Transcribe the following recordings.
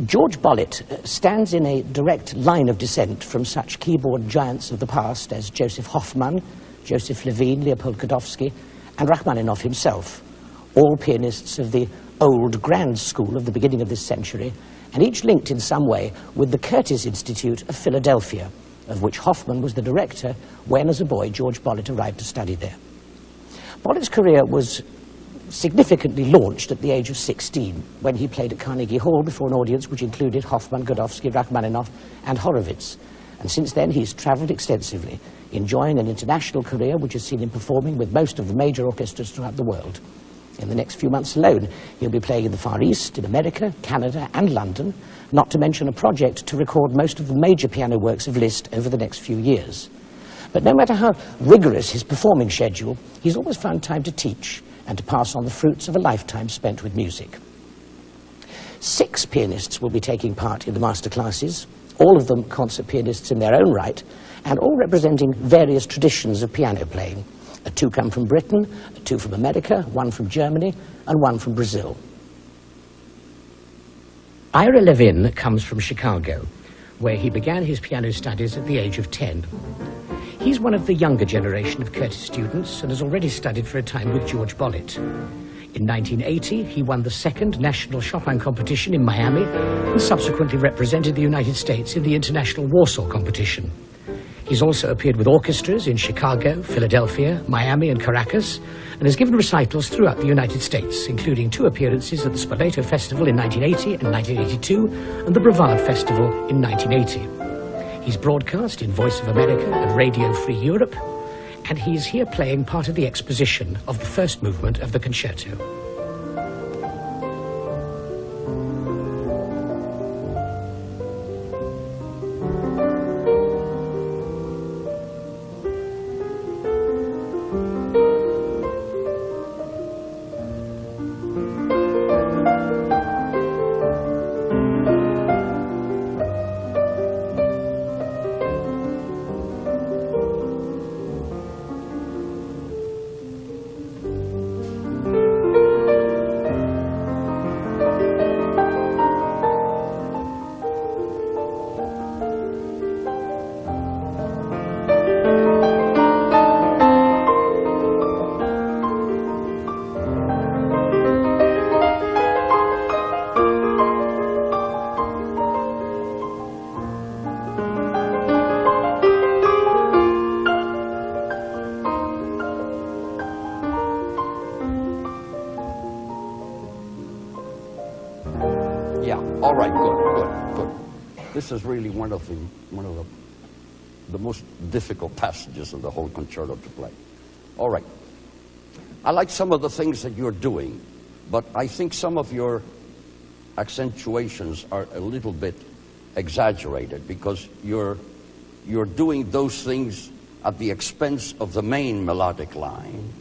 George Bolet stands in a direct line of descent from such keyboard giants of the past as Joseph Hoffmann, Joseph Levin, Leopold Godowsky, and Rachmaninoff himself, all pianists of the old grand school of the beginning of this century, and each linked in some way with the Curtis Institute of Philadelphia, of which Hoffmann was the director when, as a boy, George Bolet arrived to study there. Bolet's career was significantly launched at the age of 16, when he played at Carnegie Hall before an audience which included Hoffmann, Godowsky, Rachmaninoff, and Horowitz. And since then, he's traveled extensively, enjoying an international career which has seen him performing with most of the major orchestras throughout the world. In the next few months alone, he'll be playing in the Far East, in America, Canada, and London, not to mention a project to record most of the major piano works of Liszt over the next few years. But no matter how rigorous his performing schedule, he's always found time to teach and to pass on the fruits of a lifetime spent with music. 6 pianists will be taking part in the masterclasses, all of them concert pianists in their own right, and all representing various traditions of piano playing. 2 come from Britain, 2 from America, 1 from Germany, and 1 from Brazil. Ira Levin comes from Chicago, where he began his piano studies at the age of 10. He's one of the younger generation of Curtis students and has already studied for a time with George Bolet. In 1980, he won the 2nd National Chopin competition in Miami and subsequently represented the United States in the International Warsaw competition. He's also appeared with orchestras in Chicago, Philadelphia, Miami, and Caracas, and has given recitals throughout the United States, including 2 appearances at the Spoleto Festival in 1980 and 1982, and the Brevard Festival in 1980. He's broadcast in Voice of America and Radio Free Europe, and he's here playing part of the exposition of the first movement of the concerto. All right, good. This is really one of the most difficult passages of the whole concerto to play. All right. I like some of the things that you're doing, but I think some of your accentuations are a little bit exaggerated because you're doing those things at the expense of the main melodic line.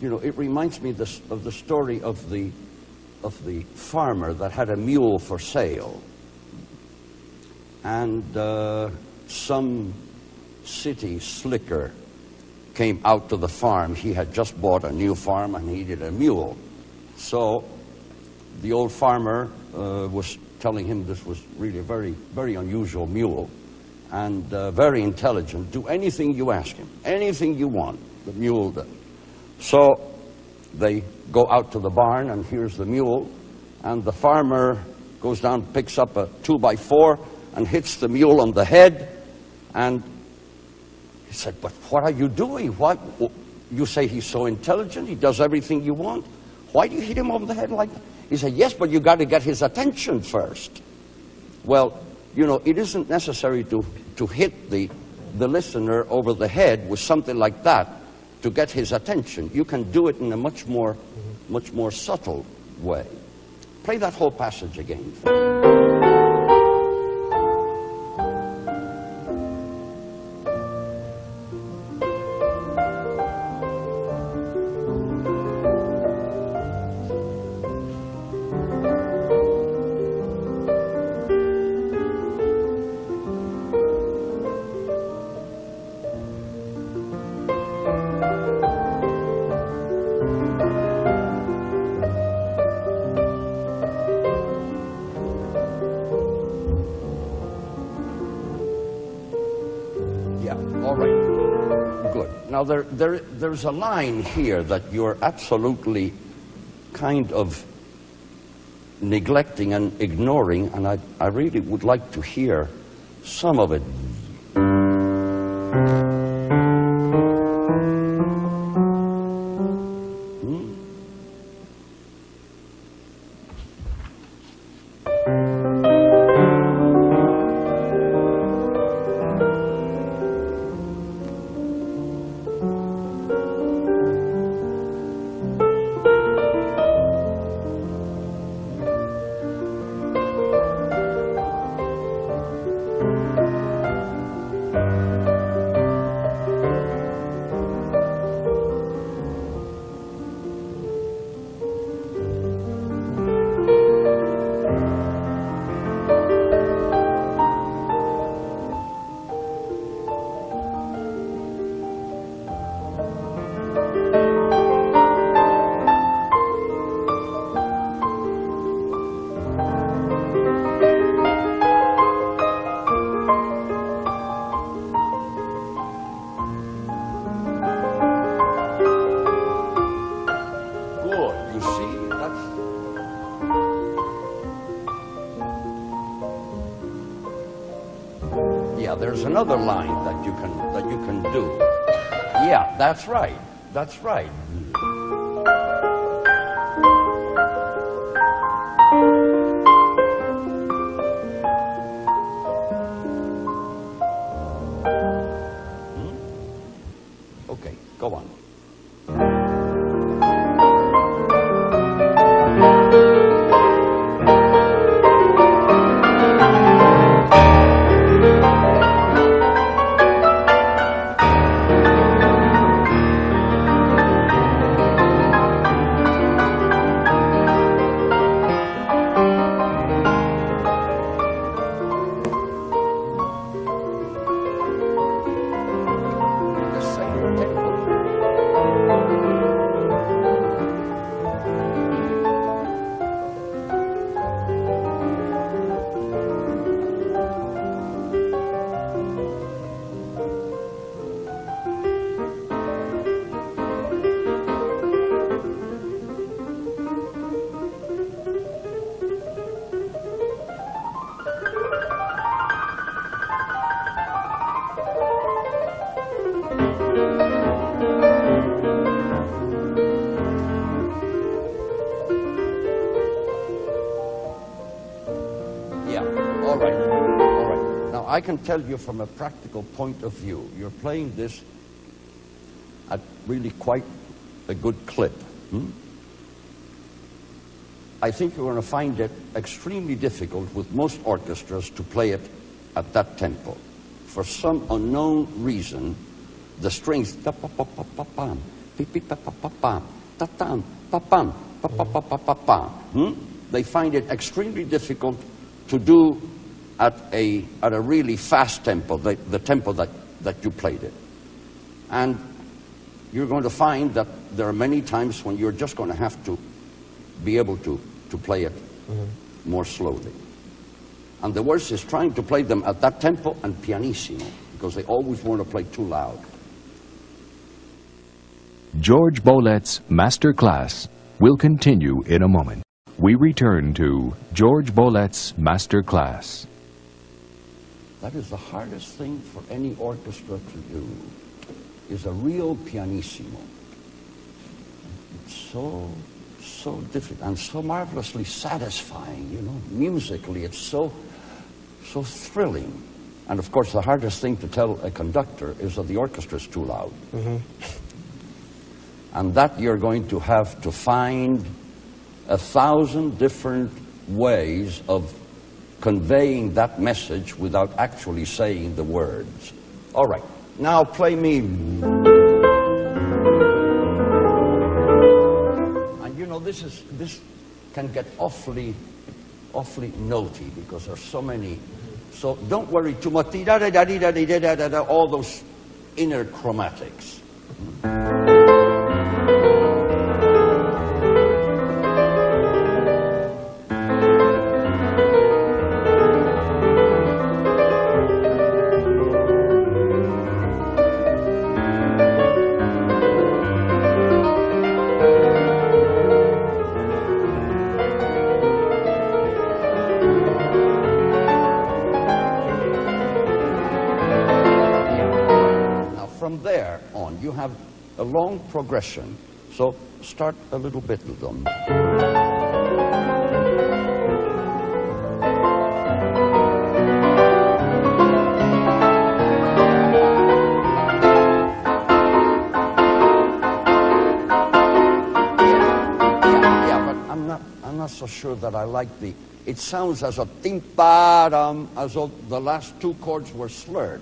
You know, it reminds me of the story of the farmer that had a mule for sale, and some city slicker came out to the farm. He had just bought a new farm and needed a mule. So the old farmer was telling him this was really a very, very unusual mule and very intelligent. Do anything you ask him, anything you want, the mule does. So they go out to the barn, and here's the mule, and the farmer goes down, picks up a 2x4 and hits the mule on the head, and he said, "But what are you doing? What? You say he's so intelligent, he does everything you want. Why do you hit him on the head like that?" He said, "Yes, but you got to get his attention first." Well, you know, it isn't necessary to hit the listener over the head with something like that to get his attention. You can do it in a much more subtle way. Play that whole passage again. Good. Now, there's a line here that you're absolutely kind of neglecting and ignoring, and I really would like to hear some of it. There's another line that you can do. Yeah, that's right. That's right. Okay, go on. I can tell you from a practical point of view, you're playing this at really quite a good clip. I think you're going to find it extremely difficult with most orchestras to play it at that tempo. For some unknown reason, the strings they find it extremely difficult to do at a really fast tempo, the tempo that you played it. And you're going to find that there are many times when you're just going to have to be able to play it more slowly. And the worst is trying to play them at that tempo and pianissimo, because they always want to play too loud. Jorge Bolet's Masterclass will continue in a moment. We return to Jorge Bolet's Masterclass. That is the hardest thing for any orchestra to do, is a real pianissimo. It's so difficult and so marvelously satisfying, you know. Musically, it's so thrilling. And of course, the hardest thing to tell a conductor is that the orchestra is too loud. And that you're going to have to find 1,000 different ways of conveying that message without actually saying the words. All right, now play me. And you know, this can get awfully notey because there's so many. So don't worry too much. All those inner chromatics. a long progression. So start a little bit with them. I'm not so sure that I like the. It sounds as a tim-pa-dum, as though the last two chords were slurred.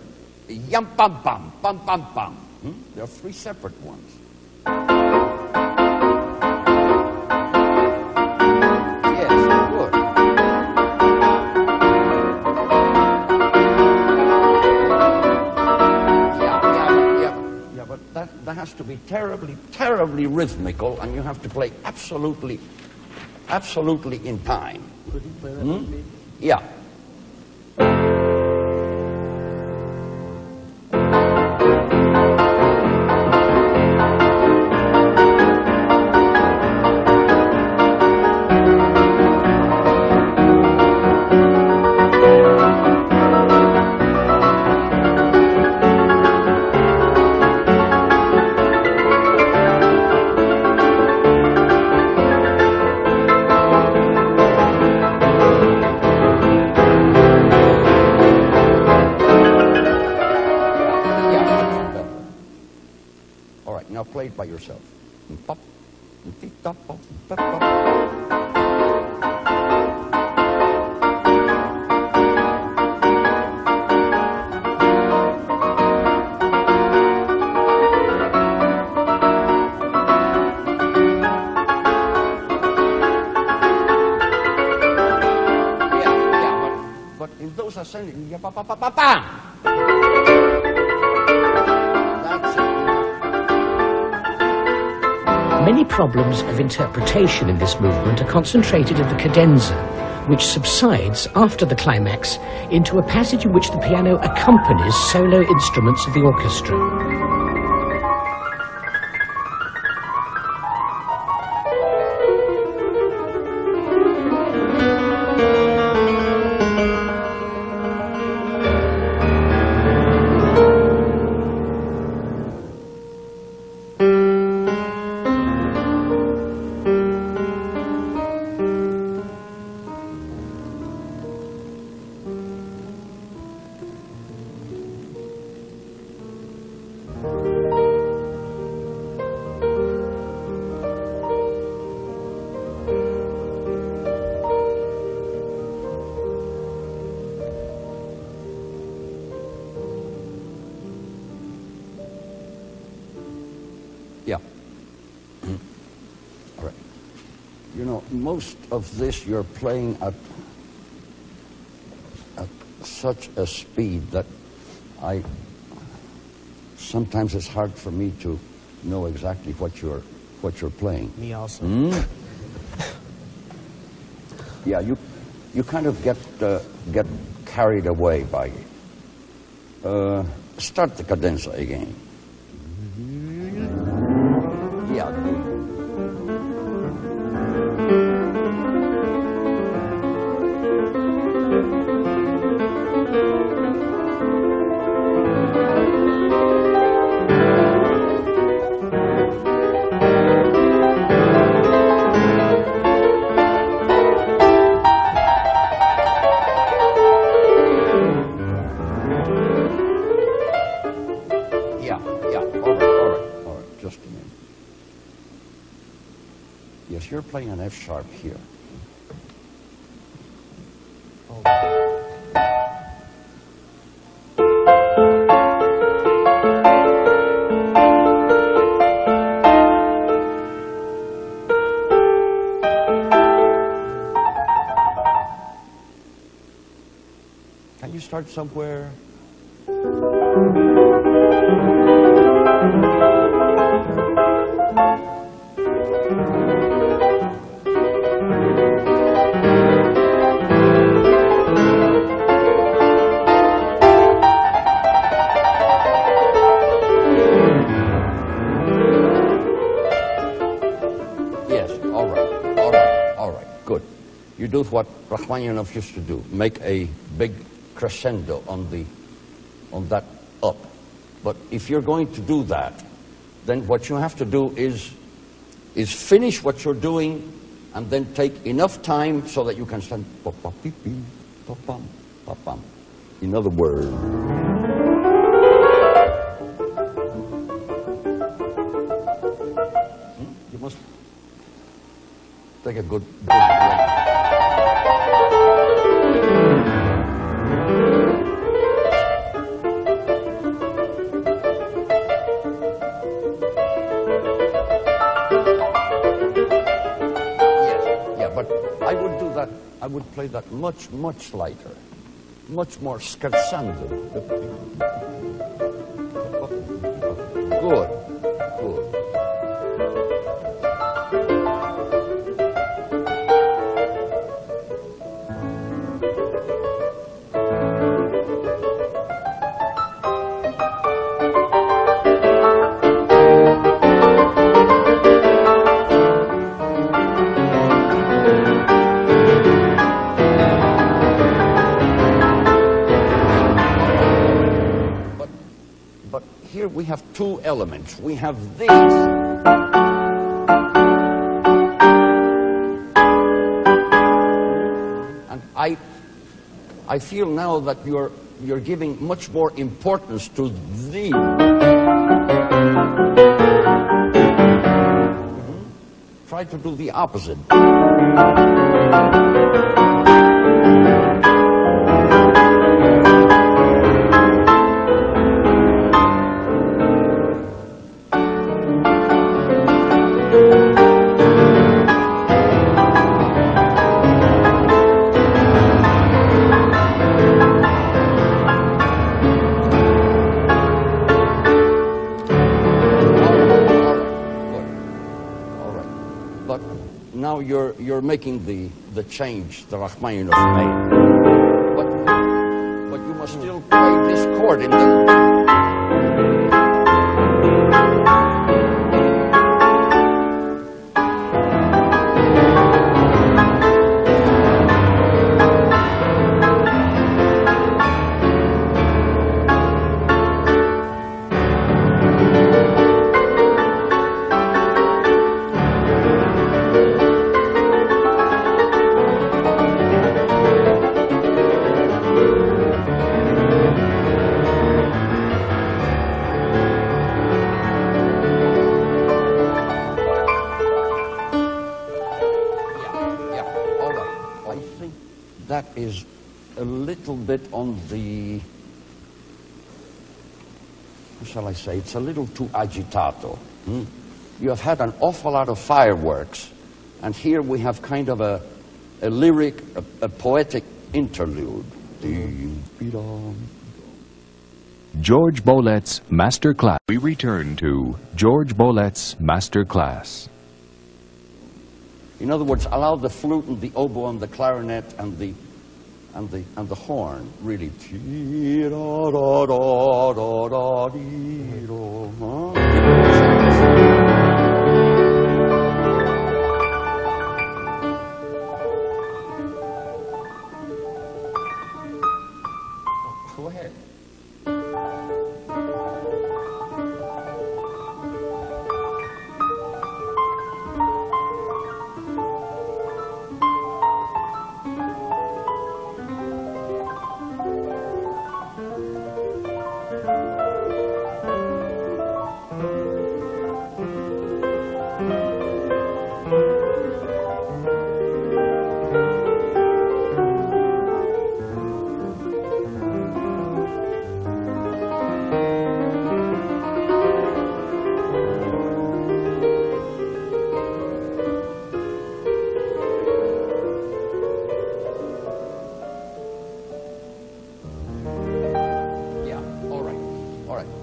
Yum-pam-pam, pam-pam-pam. There are three separate ones. Yes, good. Yeah, but that has to be terribly, terribly rhythmical, and you have to play absolutely in time. Could you play that with me? Yeah. Play it by yourself. Pop, pop, pop, pop, pop. But in those ascending, that's it. Many problems of interpretation in this movement are concentrated in the cadenza, which subsides after the climax into a passage in which the piano accompanies solo instruments of the orchestra. Yeah. All right. You know, most of this you're playing at such a speed that sometimes it's hard for me to know exactly what you're playing. Me also. Yeah, you kind of get carried away by it. Start the cadenza again. Yeah, good. You're playing an F sharp here. Can you start somewhere? Do what Rachmaninoff used to do, make a big crescendo on that up. But if you're going to do that, then what you have to do is finish what you're doing and then take enough time so that you can stand pa-pa-pee-pee, pa-pam, pa-pam. In other words, you must take a good break. I would play that much, much lighter, much more scherzando. Good, good. We have two elements. We have this. And I feel now that you're giving much more importance to the. Try to do the opposite. Now you're making the change the Rachmaninoff made, but you must still play this chord in the. That is a little bit on the, how shall I say, it's a little too agitato. You have had an awful lot of fireworks, and here we have kind of a lyric, a poetic interlude. Jorge Bolet's Masterclass. We return to Jorge Bolet's Masterclass. In other words, allow the flute and the oboe and the clarinet and the horn really. Go ahead.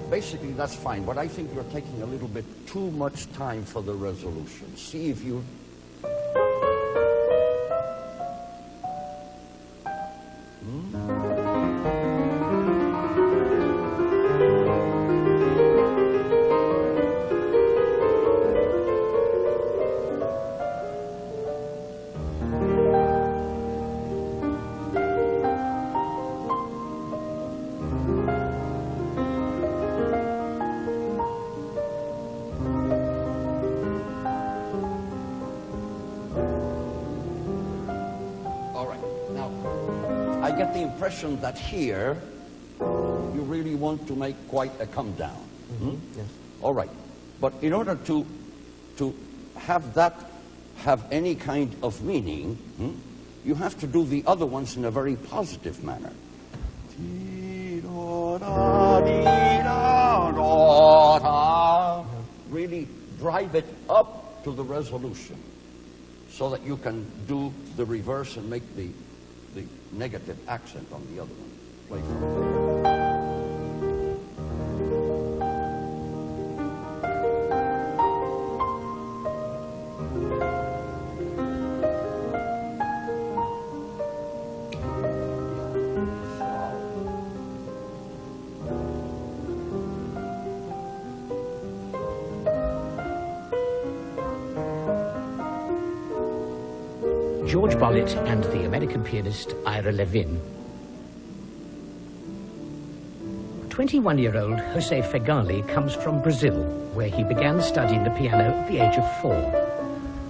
Basically, that's fine, but I think you're taking a little bit too much time for the resolution. See if you... I get the impression that here you really want to make quite a come down. Yes. All right. But in order to have that have any kind of meaning, you have to do the other ones in a very positive manner. Really drive it up to the resolution so that you can do the reverse and make the negative accent on the other one. Play from there. Jorge Bolet and the American pianist Ira Levin. 21-year-old Jose Feghali comes from Brazil, where he began studying the piano at the age of 4.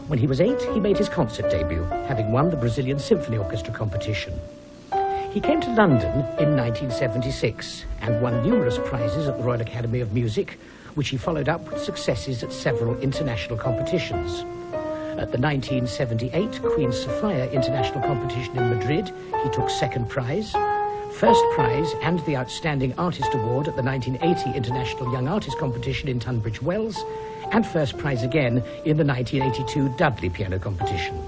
When he was 8, he made his concert debut, having won the Brazilian Symphony Orchestra competition. He came to London in 1976 and won numerous prizes at the Royal Academy of Music, which he followed up with successes at several international competitions. At the 1978 Queen Sofia International Competition in Madrid, he took 2nd prize, 1st prize and the Outstanding Artist Award at the 1980 International Young Artist Competition in Tunbridge Wells, and 1st prize again in the 1982 Dudley Piano Competition.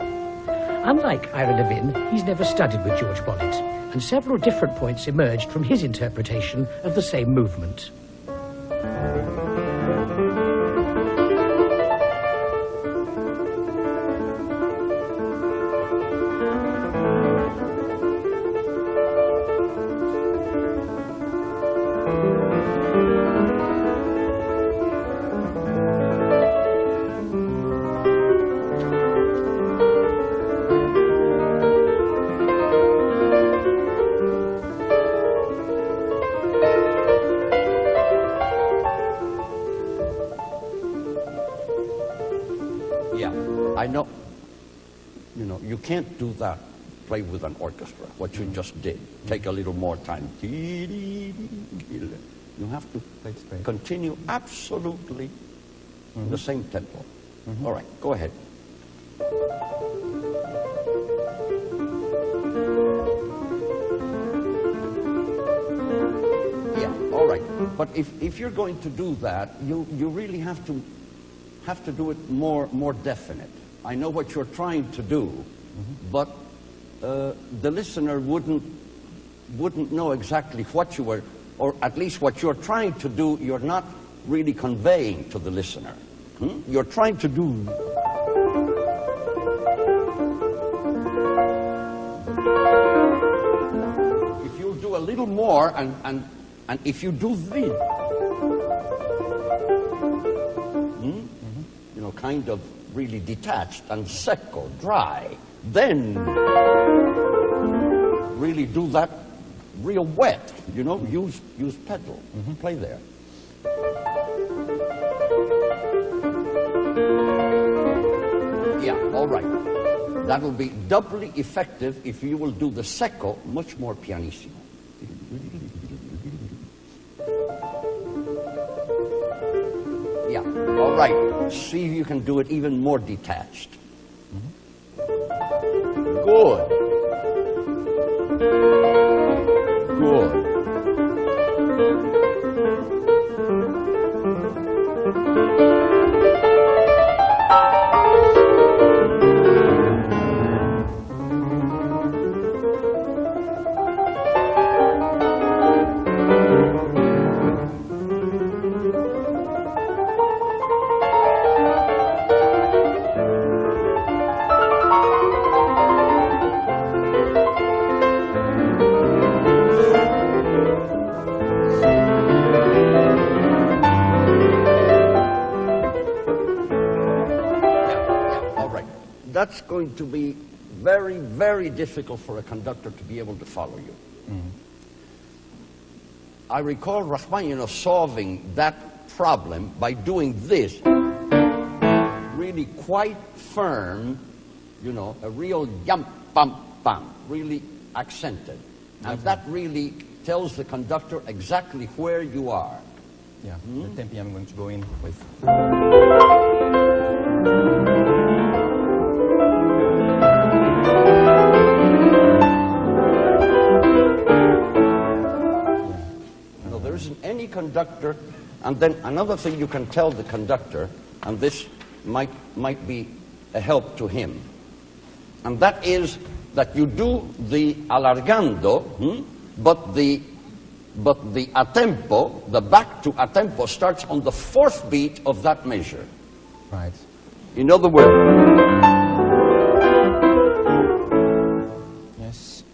Unlike Ira Levin, he's never studied with Jorge Bolet, and several different points emerged from his interpretation of the same movement. I know, you can't do that, play with an orchestra, what you just did. Take a little more time. You have to continue absolutely the same tempo. All right, go ahead. Yeah, all right. But if you're going to do that, you really have to do it more definite. I know what you're trying to do, but the listener wouldn't know exactly what you were, or at least what you're trying to do, you're not really conveying to the listener. You're trying to do... If you do a little more, and if you do this, kind of really detached and secco, dry, then really do that real wet, use pedal. Play there. Yeah, all right. That'll be doubly effective if you will do the secco much more pianissimo. Yeah, all right. See if you can do it even more detached. Good. Good. That's going to be very, very difficult for a conductor to be able to follow you. I recall Rachmaninoff solving that problem by doing this, really quite firm, a real yum, bum, bum, really accented. And that really tells the conductor exactly where you are. Yeah, the tempi I'm going to go in with. No, there isn't any conductor. And then another thing you can tell the conductor, and this might be a help to him, and that is that you do the allargando, but the a tempo, the back to a tempo, starts on the fourth beat of that measure. Right. In other words, yes.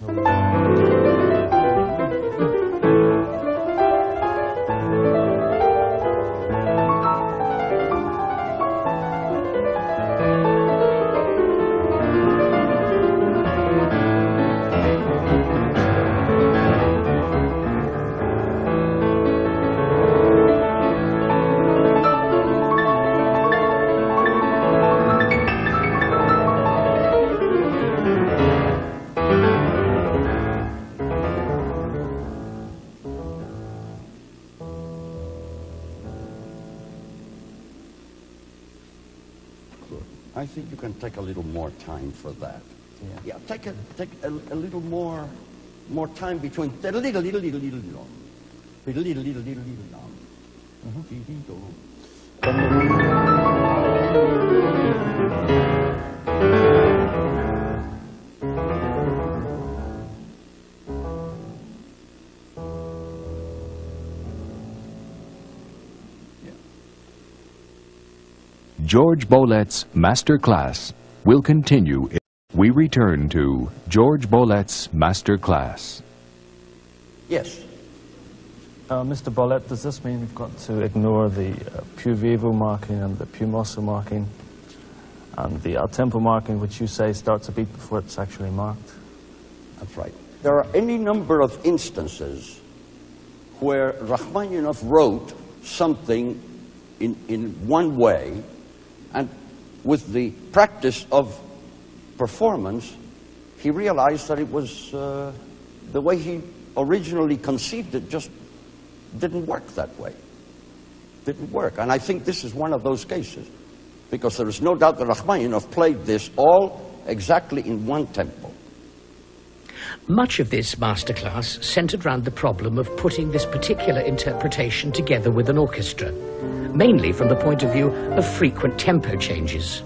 I think you can take a little more time for that. Yeah. Take a little more time between Jorge Bolet's Masterclass will continue. We return to Jorge Bolet's Masterclass. Yes. Mr. Bolet, does this mean we've got to ignore the più vivo marking and the più mosso marking and the al tempo marking, which you say starts a beat before it's actually marked? That's right. There are any number of instances where Rachmaninoff wrote something in one way, and with the practice of performance, he realized that it was the way he originally conceived it just didn't work that way. Didn't work. And I think this is one of those cases, because there is no doubt that Rachmaninoff played this all exactly in one tempo. Much of this masterclass centered around the problem of putting this particular interpretation together with an orchestra, mainly from the point of view of frequent tempo changes.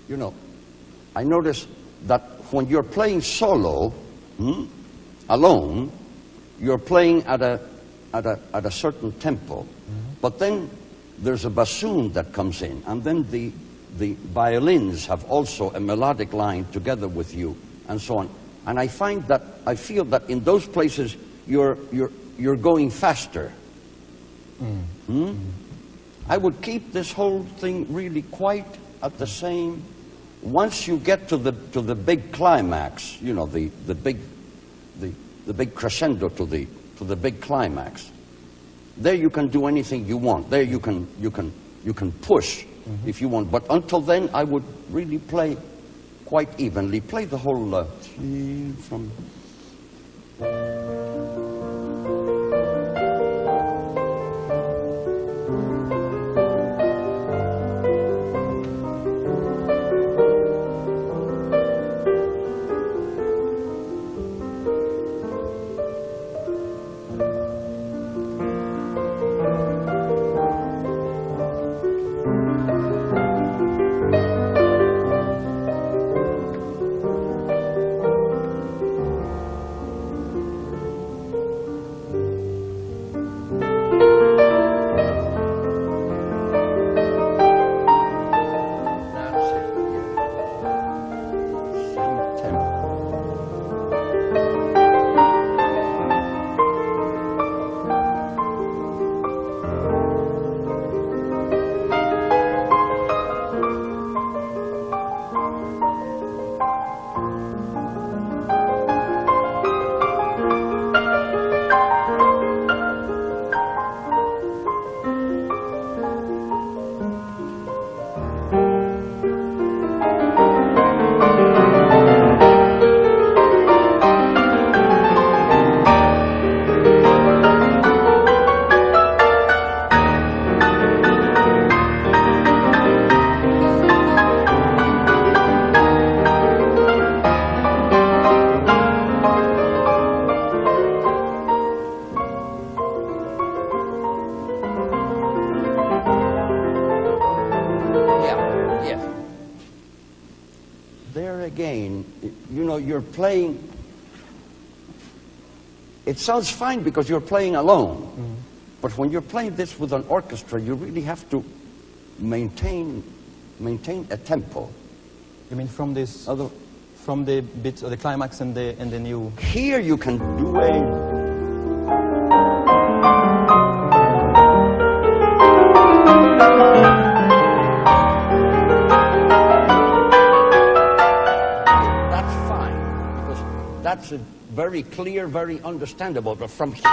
You know, I notice that when you're playing solo, alone, you're playing at a certain tempo. But then there's a bassoon that comes in, and then the violins have also a melodic line together with you, and so on. And I feel that in those places you're going faster. I would keep this whole thing really quite at the same. Once you get to the big climax, you know, the big crescendo to the big climax, there you can do anything you want. There you can push if you want. But until then, I would really play quite evenly. Play the whole from. you know, you're playing. It sounds fine because you're playing alone. But when you're playing this with an orchestra, you really have to maintain a tempo. You mean from this, from the bits of the climax and the new? Here you can do a. That's fine because that's a very clear, very understandable. But from here.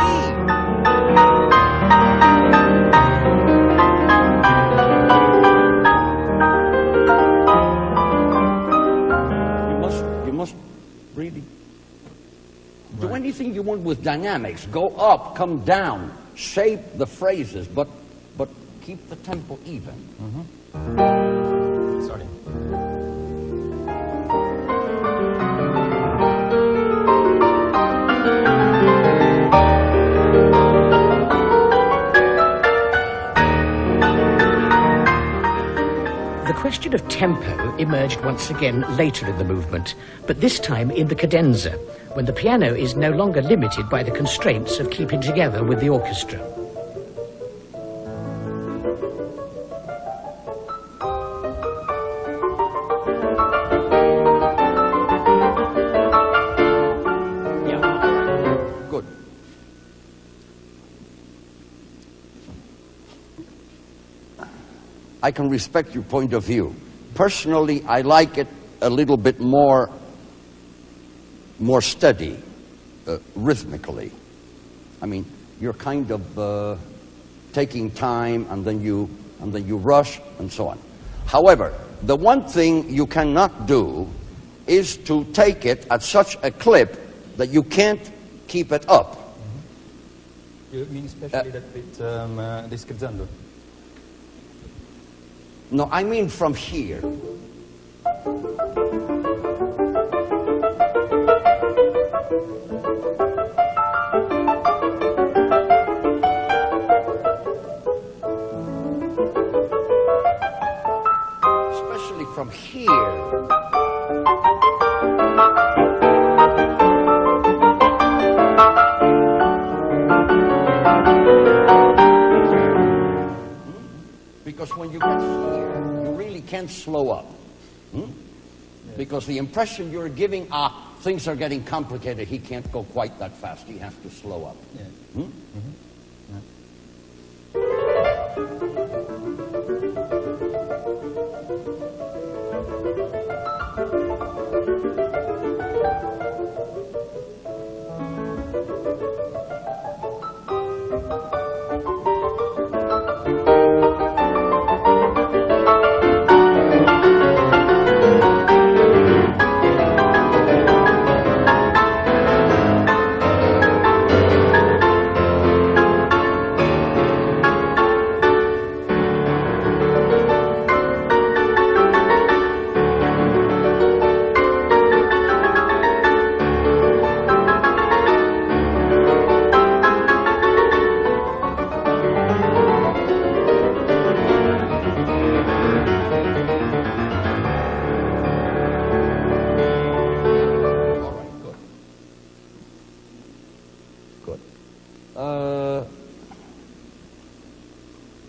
Really do anything you want with dynamics. Go up, come down, shape the phrases, but keep the tempo even. Sorry. The question of tempo emerged once again later in the movement, but this time in the cadenza, when the piano is no longer limited by the constraints of keeping together with the orchestra. Good. I can respect your point of view. Personally, I like it a little bit more steady, rhythmically. I mean, you're kind of taking time, and then you rush, and so on. However, the one thing you cannot do is to take it at such a clip that you can't keep it up. You mean especially that bit, this scherzando? No, I mean from here. Especially from here. Because when you get here, you really can't slow up. Because the impression you're giving, things are getting complicated, he can't go quite that fast, he has to slow up. Yeah.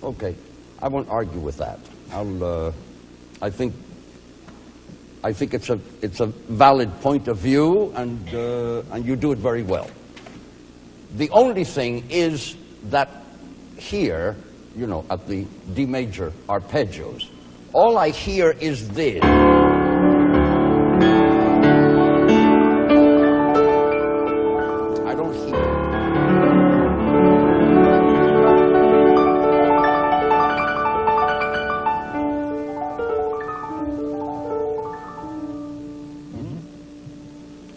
Okay, I won't argue with that. I think it's a valid point of view, and you do it very well. The only thing is that here, you know, at the D major arpeggios, all I hear is this. I don't hear it.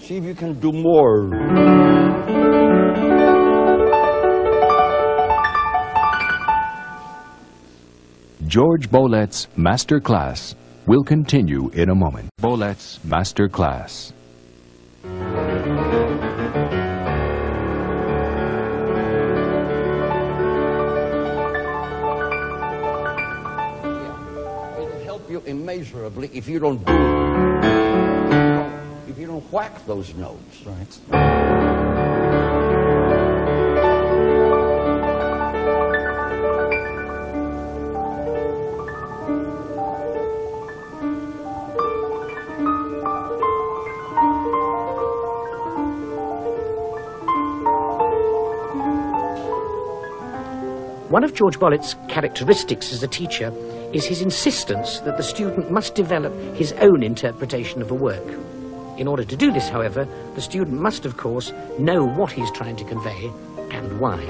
See if you can do more. Jorge Bolet's Masterclass will continue in a moment. Bolet's Masterclass. It'll help you immeasurably if you don't do it. whack those notes. Right. One of George Bolet's characteristics as a teacher is his insistence that the student must develop his own interpretation of a work. In order to do this, however, the student must, of course, know what he's trying to convey and why.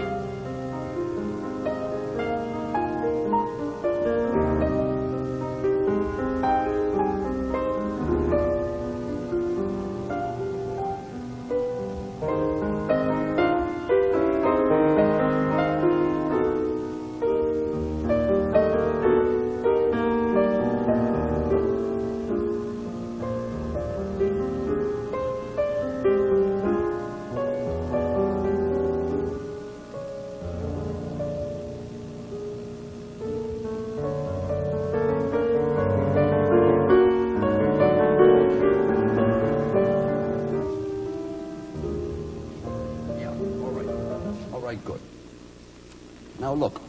Good. Now look,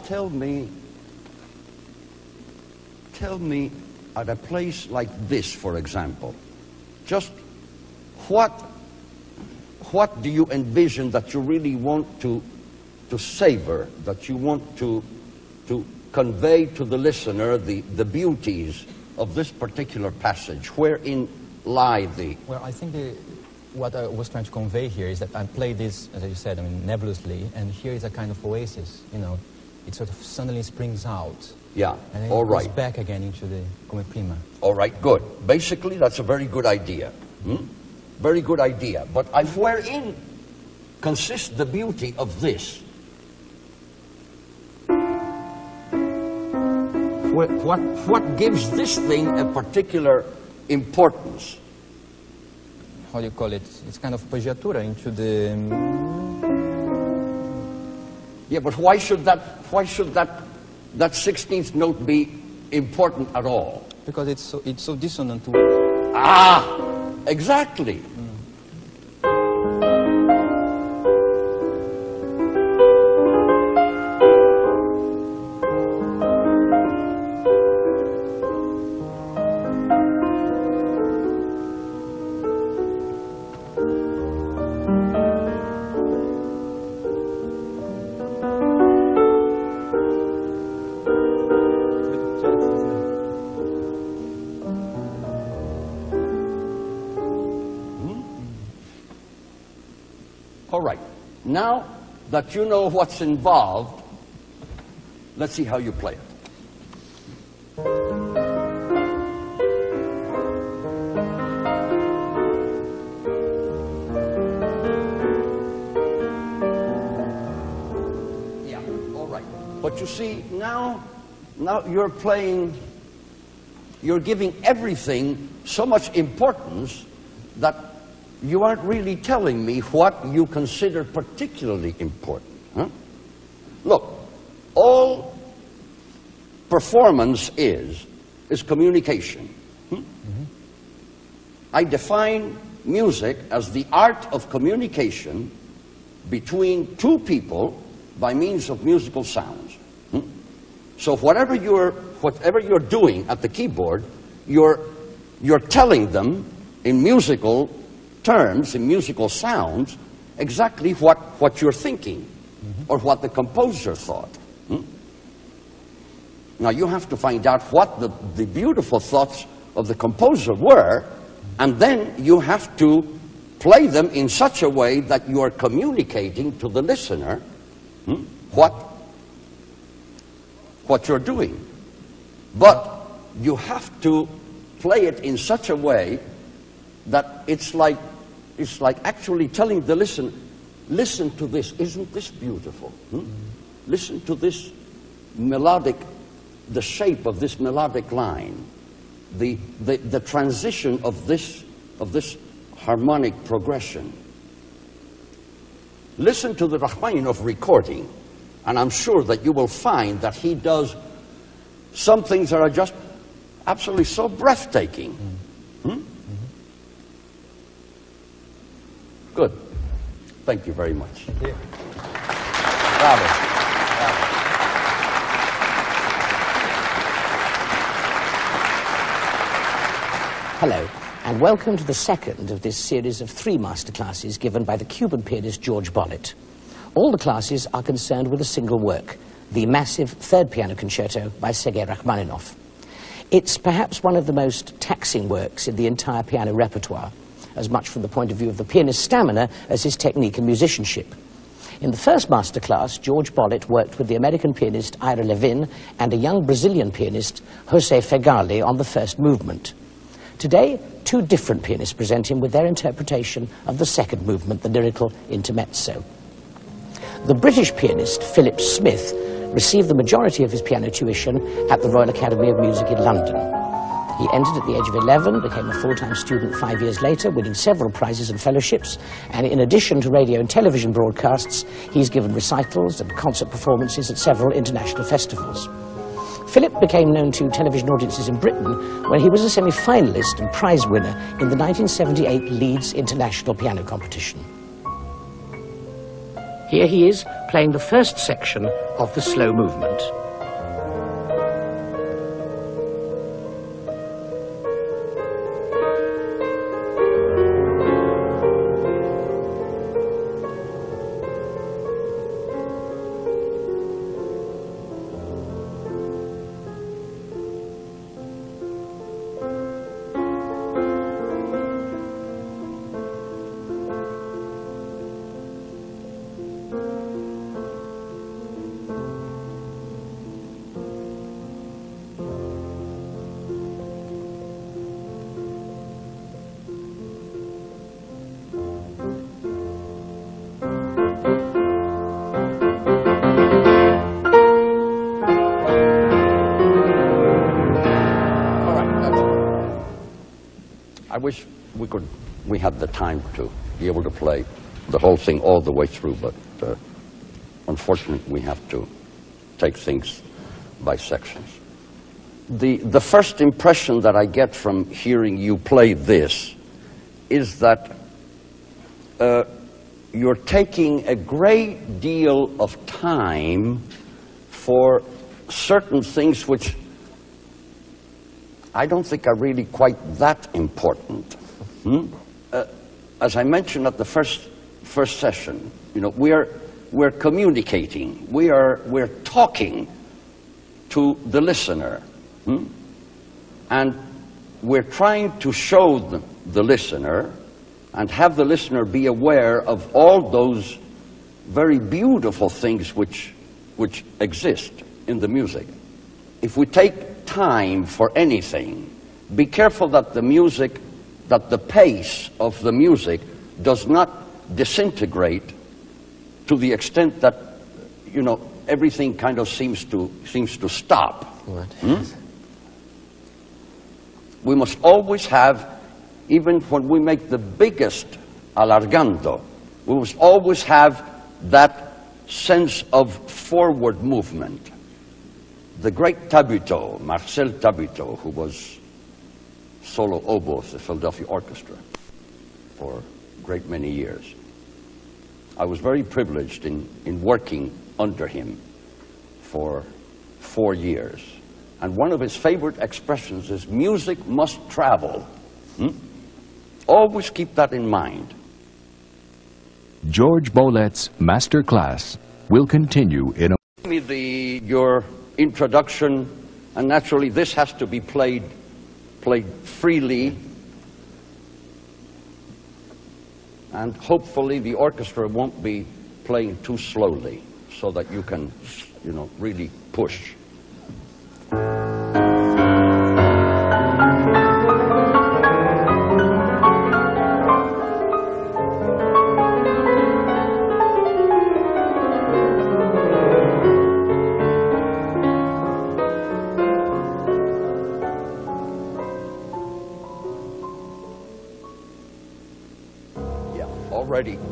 tell me at a place like this, for example, just what do you envision that you really want to savor, that you want to convey to the listener the beauties of this particular passage? Wherein lie the... Well, I think what I was trying to convey here is that I play this, as you said, I mean, nebulously, and here is a kind of oasis, you know. It sort of suddenly springs out. Yeah, and then all it goes right. back again into the come prima. All right, good. Basically, that's a very good idea. Very good idea. But wherein consists the beauty of this? What gives this thing a particular importance? How do you call it? It's kind of poggiatura into the... Yeah, but why should that 16th note be important at all? Because it's so dissonant to it. Ah, exactly. All right. Now that you know what's involved, let's see how you play it. Yeah, all right. But you see, now you're playing, you're giving everything so much importance that you aren't really telling me what you consider particularly important. Huh? Look, all performance is communication. I define music as the art of communication between two people by means of musical sounds. So whatever you're doing at the keyboard, you're telling them in musical terms, in musical sounds, exactly what you're thinking or what the composer thought. Now you have to find out what the beautiful thoughts of the composer were, and then you have to play them in such a way that you are communicating to the listener what you're doing. But you have to play it in such a way that it's like actually telling the listener, listen to this, isn't this beautiful? Listen to this melodic, the shape of this melodic line, the transition of this harmonic progression. Listen to the Rachmaninoff recording, and I'm sure that you will find that he does some things that are just absolutely so breathtaking. Good. Thank you very much. Thank you. Bravo. Hello, and welcome to the second of this series of 3 masterclasses given by the Cuban pianist Jorge Bolet. All the classes are concerned with a single work, the massive third piano concerto by Sergei Rachmaninoff. It's perhaps one of the most taxing works in the entire piano repertoire, as much from the point of view of the pianist's stamina as his technique and musicianship. In the first masterclass, Jorge Bolet worked with the American pianist Ira Levin and a young Brazilian pianist, Jose Feghali, on the first movement. Today, 2 different pianists present him with their interpretation of the second movement, the lyrical intermezzo. The British pianist Philip Smith received the majority of his piano tuition at the Royal Academy of Music in London. He entered at the age of 11, became a full-time student 5 years later, winning several prizes and fellowships, and in addition to radio and television broadcasts, he's given recitals and concert performances at several international festivals. Philip became known to television audiences in Britain when he was a semi-finalist and prize winner in the 1978 Leeds International Piano Competition. Here he is, playing the first section of the slow movement. I wish we had the time to be able to play the whole thing all the way through, but unfortunately we have to take things by sections. The first impression that I get from hearing you play this is that you're taking a great deal of time for certain things which I don't think are really quite that important. As I mentioned at the first session, you know, we're communicating, we're talking to the listener, and we're trying to show the listener and have the listener be aware of all those very beautiful things which exist in the music. If we take time for anything, be careful that the pace of the music does not disintegrate to the extent that, you know, everything kind of seems to stop. We must always have, even when we make the biggest alargando, we must always have that sense of forward movement. The great Tabuteau, Marcel Tabuteau, who was solo oboe of the Philadelphia Orchestra for a great many years. I was very privileged in working under him for 4 years. And one of his favorite expressions is, music must travel. Always keep that in mind. Jorge Bolet's Masterclass will continue in a... Your introduction, and naturally this has to be played freely, and hopefully the orchestra won't be playing too slowly so that you can, you know, really push.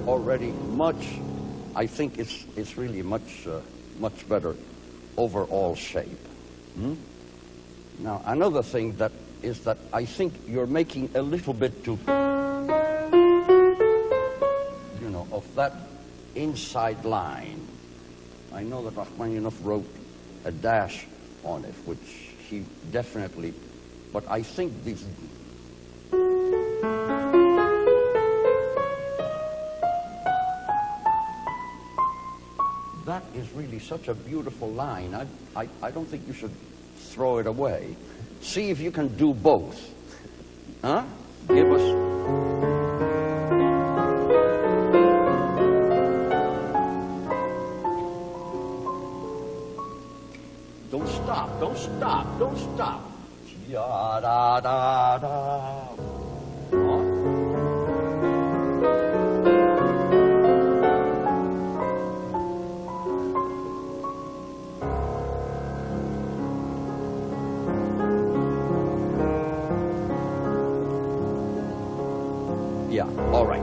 Already much, I think it's really much better overall shape. Now, another thing that is that I think you're making a little bit too, you know, of that inside line. I know that Rachmaninoff wrote a dash on it, which he definitely, but I think these, that is really such a beautiful line. I don't think you should throw it away. See if you can do both. Huh? Give us. Don't stop, don't stop, don't stop. Ya da da da. Huh? Yeah, all right.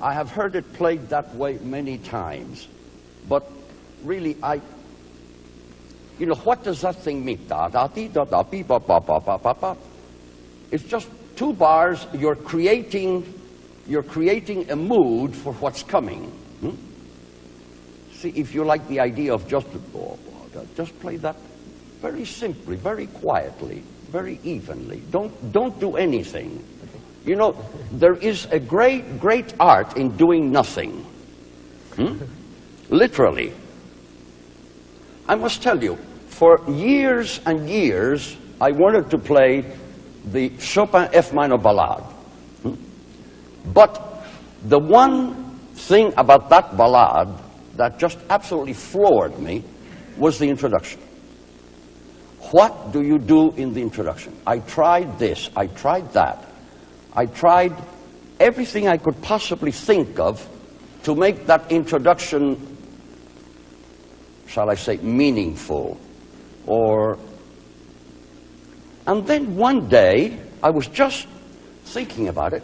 I have heard it played that way many times. But really, you know, what does that thing mean? Da da dee da da bee ba ba ba ba ba ba. It's just two bars. You're creating a mood for what's coming. Hmm? See, if you like the idea of just play that very simply, very quietly, very evenly. Don't do anything. You know, there is a great art in doing nothing. Hmm? Literally. I must tell you, for years and years, I wanted to play the Chopin F minor ballade. Hmm? But the one thing about that ballade that just absolutely floored me was the introduction. What do you do in the introduction? I tried this, I tried that. I tried everything I could possibly think of to make that introduction, shall I say, meaningful. And then one day, I was just thinking about it,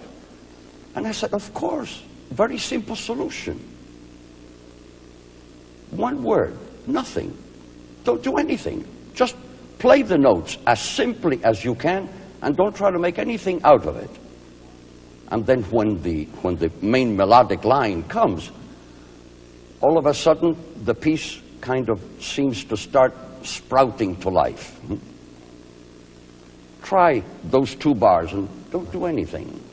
and I said, of course, very simple solution. One word, nothing. Don't do anything. Just play the notes as simply as you can, and don't try to make anything out of it. And then when the main melodic line comes, all of a sudden the piece kind of seems to start sprouting to life. Try those two bars and don't do anything.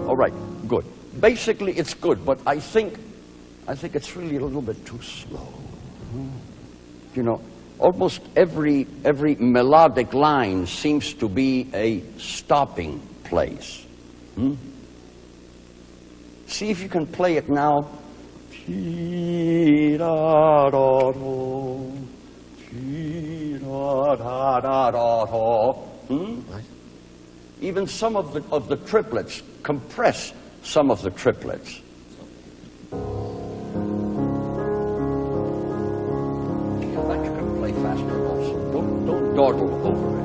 All right, good. Basically, it's good, but I think it's really a little bit too slow. You know, almost every melodic line seems to be a stopping place. See if you can play it now. Even some of the triplets, compress some of the triplets. Yeah, that you can play faster also. Don't dawdle over it.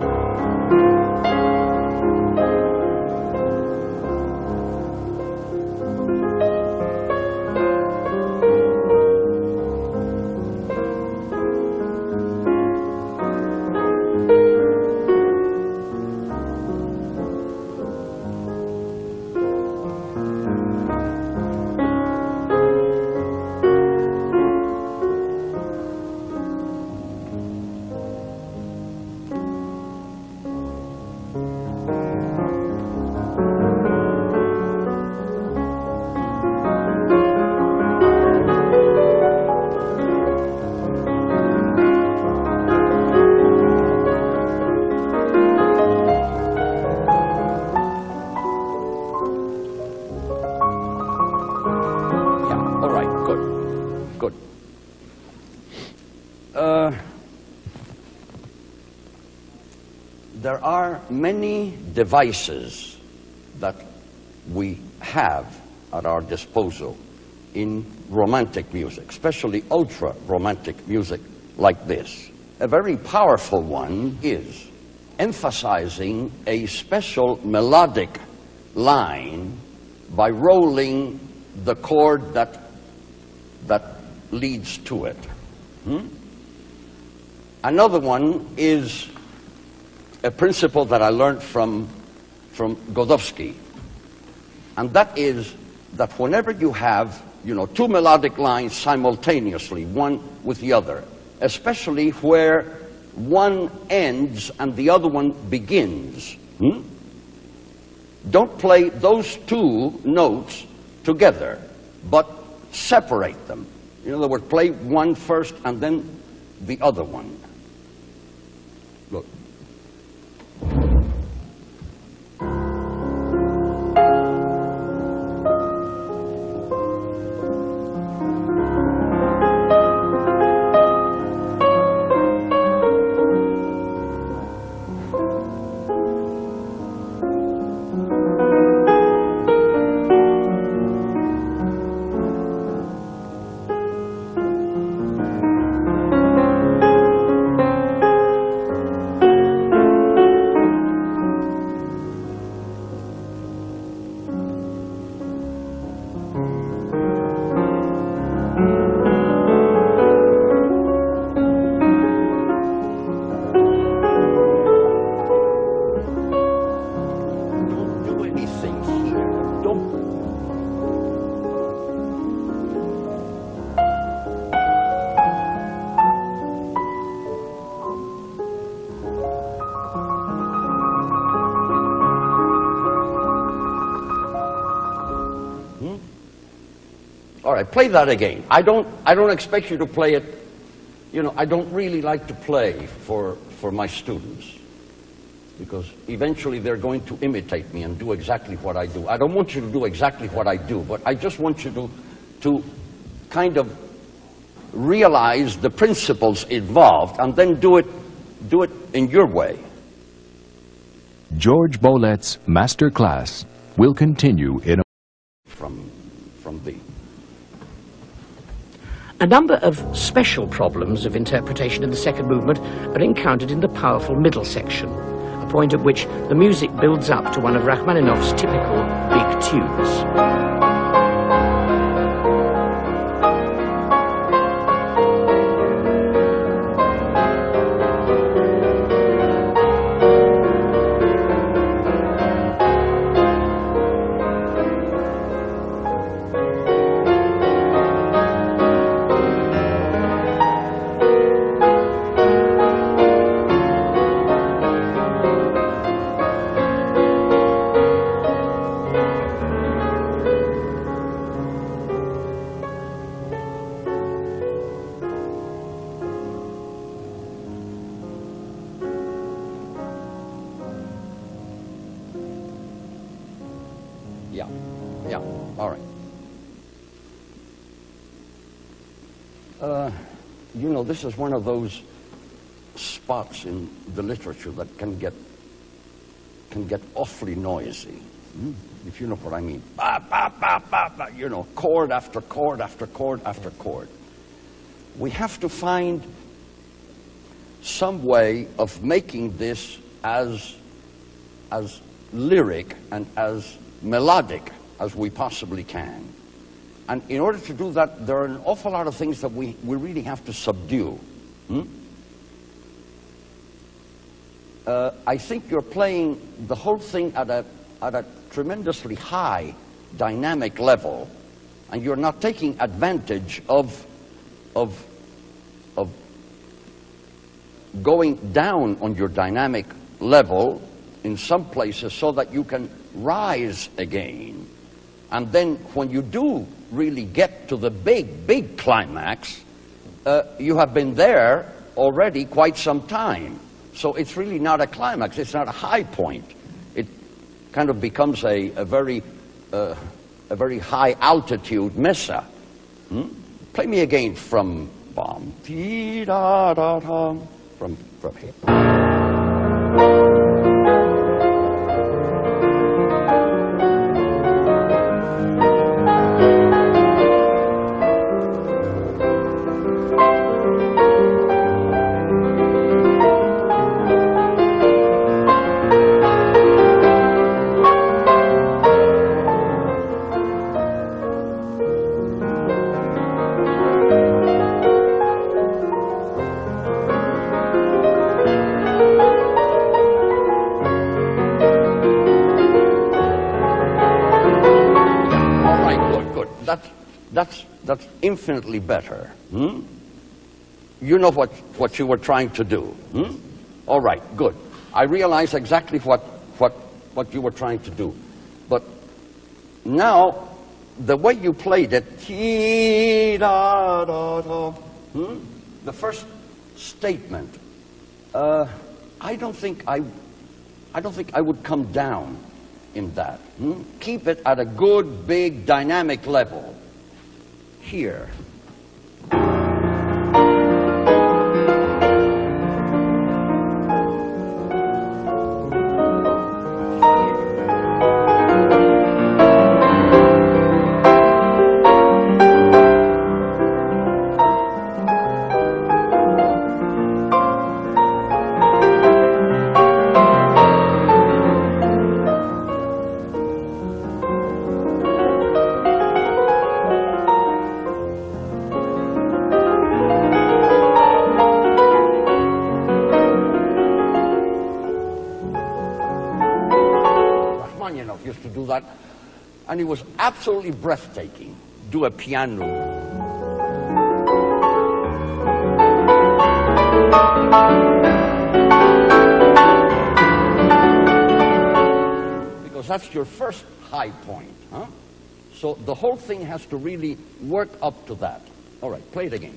Good. There are many devices that we have at our disposal in romantic music, especially ultra-romantic music like this. A very powerful one is emphasizing a special melodic line by rolling the chord that leads to it. Another one is a principle that I learned from Godowsky, and that is that whenever you have, two melodic lines simultaneously, one with the other, especially where one ends and the other one begins, don't play those two notes together, but separate them. In other words, play one first and then the other one. Look. All right, play that again. I don't expect you to play it. I don't really like to play for my students, because eventually they're going to imitate me and do exactly what I do. I don't want you to do exactly what I do, but I just want you to kind of realize the principles involved and then do it in your way. Jorge Bolet's Masterclass will continue in a... From the... A number of special problems of interpretation in the second movement are encountered in the powerful middle section, a point at which the music builds up to one of Rachmaninoff's typical big tunes. Yeah, all right. This is one of those spots in the literature that can get awfully noisy, if you know what I mean. Bah, bah, bah, bah, bah, chord after chord after chord after chord. We have to find some way of making this as lyric and as melodic as we possibly can. And in order to do that, there are an awful lot of things that we really have to subdue. I think you're playing the whole thing at a tremendously high dynamic level, and you're not taking advantage of going down on your dynamic level in some places so that you can rise again. And then when you do really get to the big climax, you have been there already quite some time. So it's really not a climax, it's not a high point. It kind of becomes a very high altitude mesa. Play me again from bom, dee da da da, from here. That's infinitely better. Hmm? You know what you were trying to do. Hmm? All right, good. I realize exactly what you were trying to do. But now, the way you played it, the first statement, I don't think I would come down in that. Hmm? Keep it at a good, big, dynamic level. Here. Used to do that, and it was absolutely breathtaking. Do a piano. Because that's your first high point, huh? So the whole thing has to really work up to that. All right, play it again.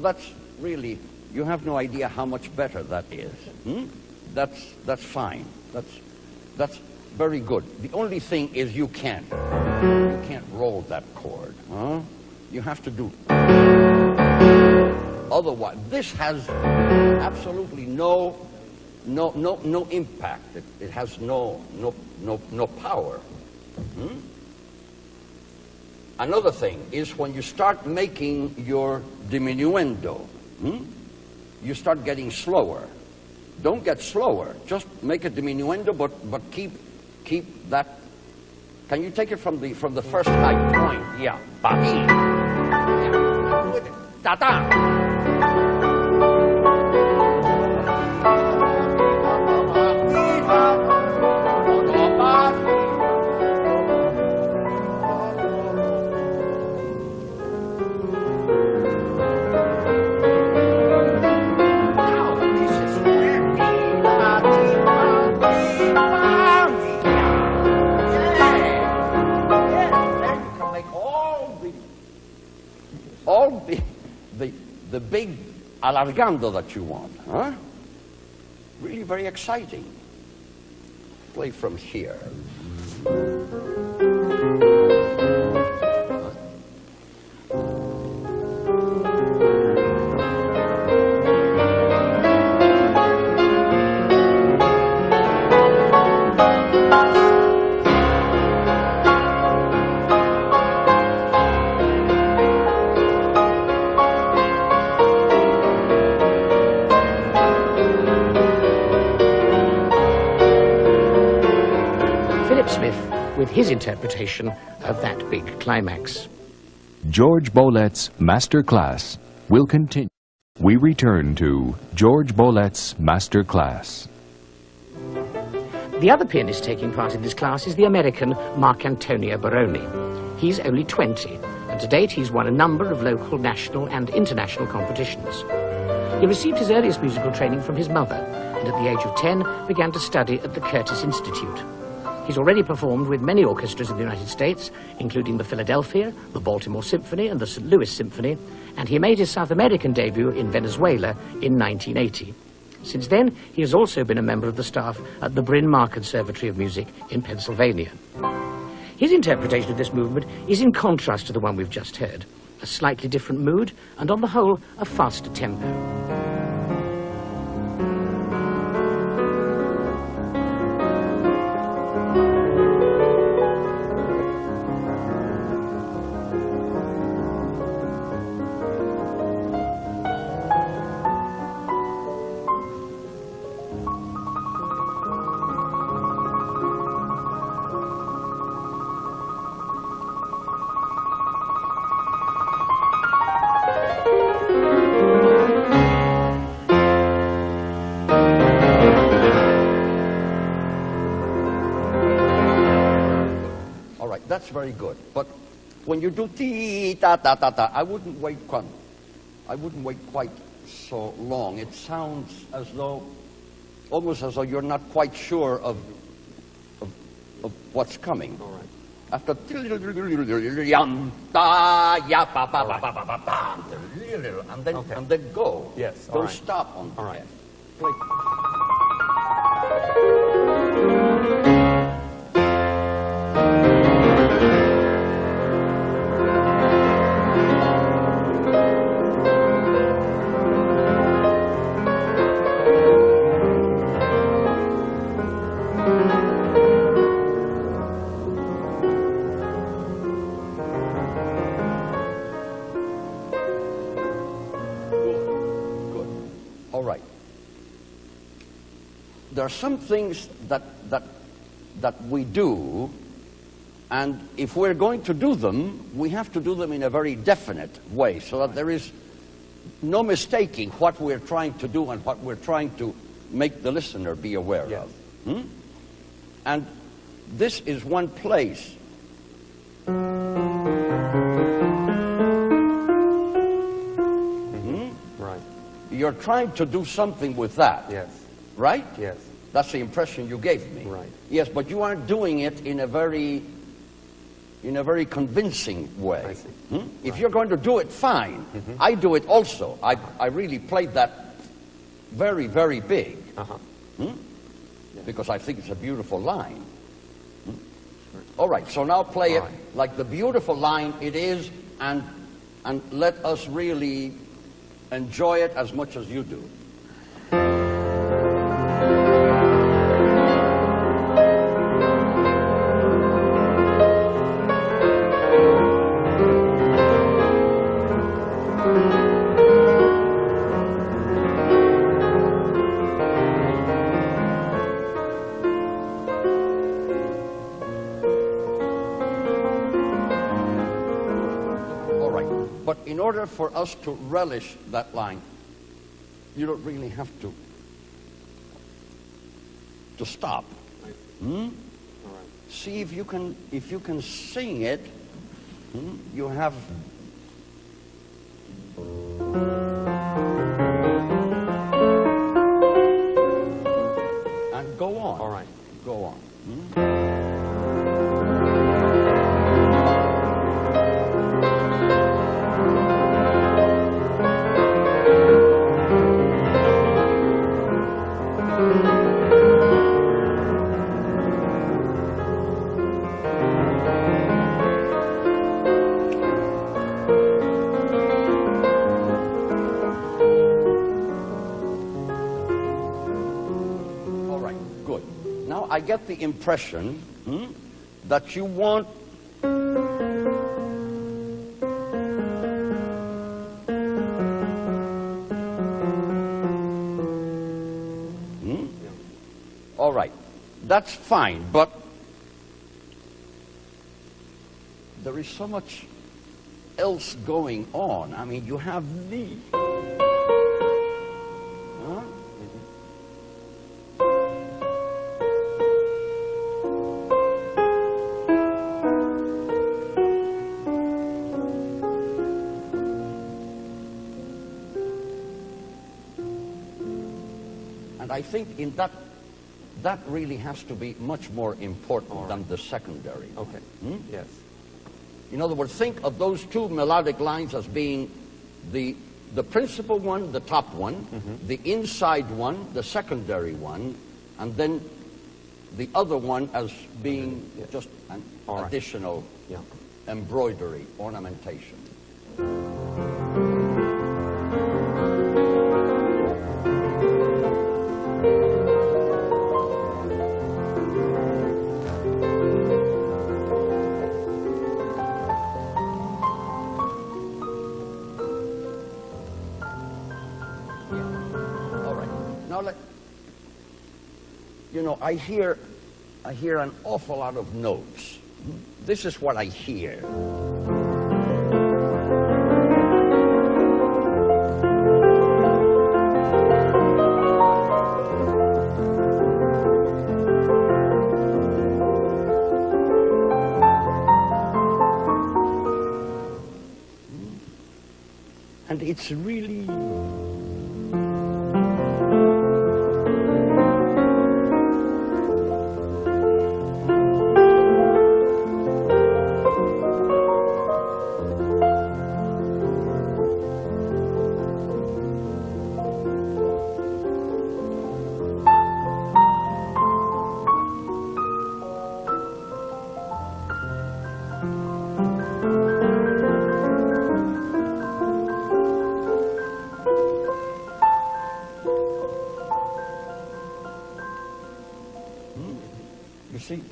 That's really, you have no idea how much better that is. Hmm? That's fine. That's very good. The only thing is you can't roll that chord. Huh? You have to do. Otherwise, this has absolutely no impact. It has no power. Hmm? Another thing is when you start making your diminuendo, you start getting slower. Don't get slower. Just make a diminuendo, but keep that. Can you take it from the first high point? Yeah. Ba-dee. Yeah. With it. Da-da. The big alargando that you want, huh? Really very exciting. Play from here. Smith with his interpretation of that big climax. Jorge Bolet's Masterclass will continue. We return to Jorge Bolet's Masterclass. The other pianist taking part in this class is the American Marc-Antionio Barone. He's only 20, and to date he's won a number of local, national and international competitions. He received his earliest musical training from his mother, and at the age of 10 began to study at the Curtis Institute. He's already performed with many orchestras in the United States, including the Philadelphia, the Baltimore Symphony and the St. Louis Symphony, and he made his South American debut in Venezuela in 1980. Since then, he has also been a member of the staff at the Bryn Mawr Conservatory of Music in Pennsylvania. His interpretation of this movement is in contrast to the one we've just heard, a slightly different mood, and on the whole, a faster tempo. That's very good. But when you do ti ta ta ta ta, I wouldn't wait quite so long. It sounds as though, almost as though you're not quite sure of what's coming. All right. After and then go. Yes. Don't stop on. All right. Play. There are some things that we do, and if we're going to do them, we have to do them in a very definite way, so that there is no mistaking what we're trying to do and what we're trying to make the listener be aware of. And this is one place. Right. You're trying to do something with that. Yes. Right? Yes. That's the impression you gave me. Right. Yes, but you aren't doing it in a very convincing way. I see. If you're going to do it, fine. I do it also. I really played that very, very big. Because I think it's a beautiful line. All right, so now play it like the beautiful line it is, and let us really enjoy it as much as you do. In order for us to relish that line, you don't really have to stop. All right. See if you can sing it. You have. And go on. All right. Go on. I get the impression that you want all right, that's fine, but there is so much else going on. I mean, you have the... Huh? And I think in that really has to be much more important than the secondary. Okay. Yes. In other words, think of those two melodic lines as being the principal one, the top one, the inside one, the secondary one, and then the other one as being just an additional embroidery, ornamentation. You know, I hear an awful lot of notes. This is what I hear. And it's really...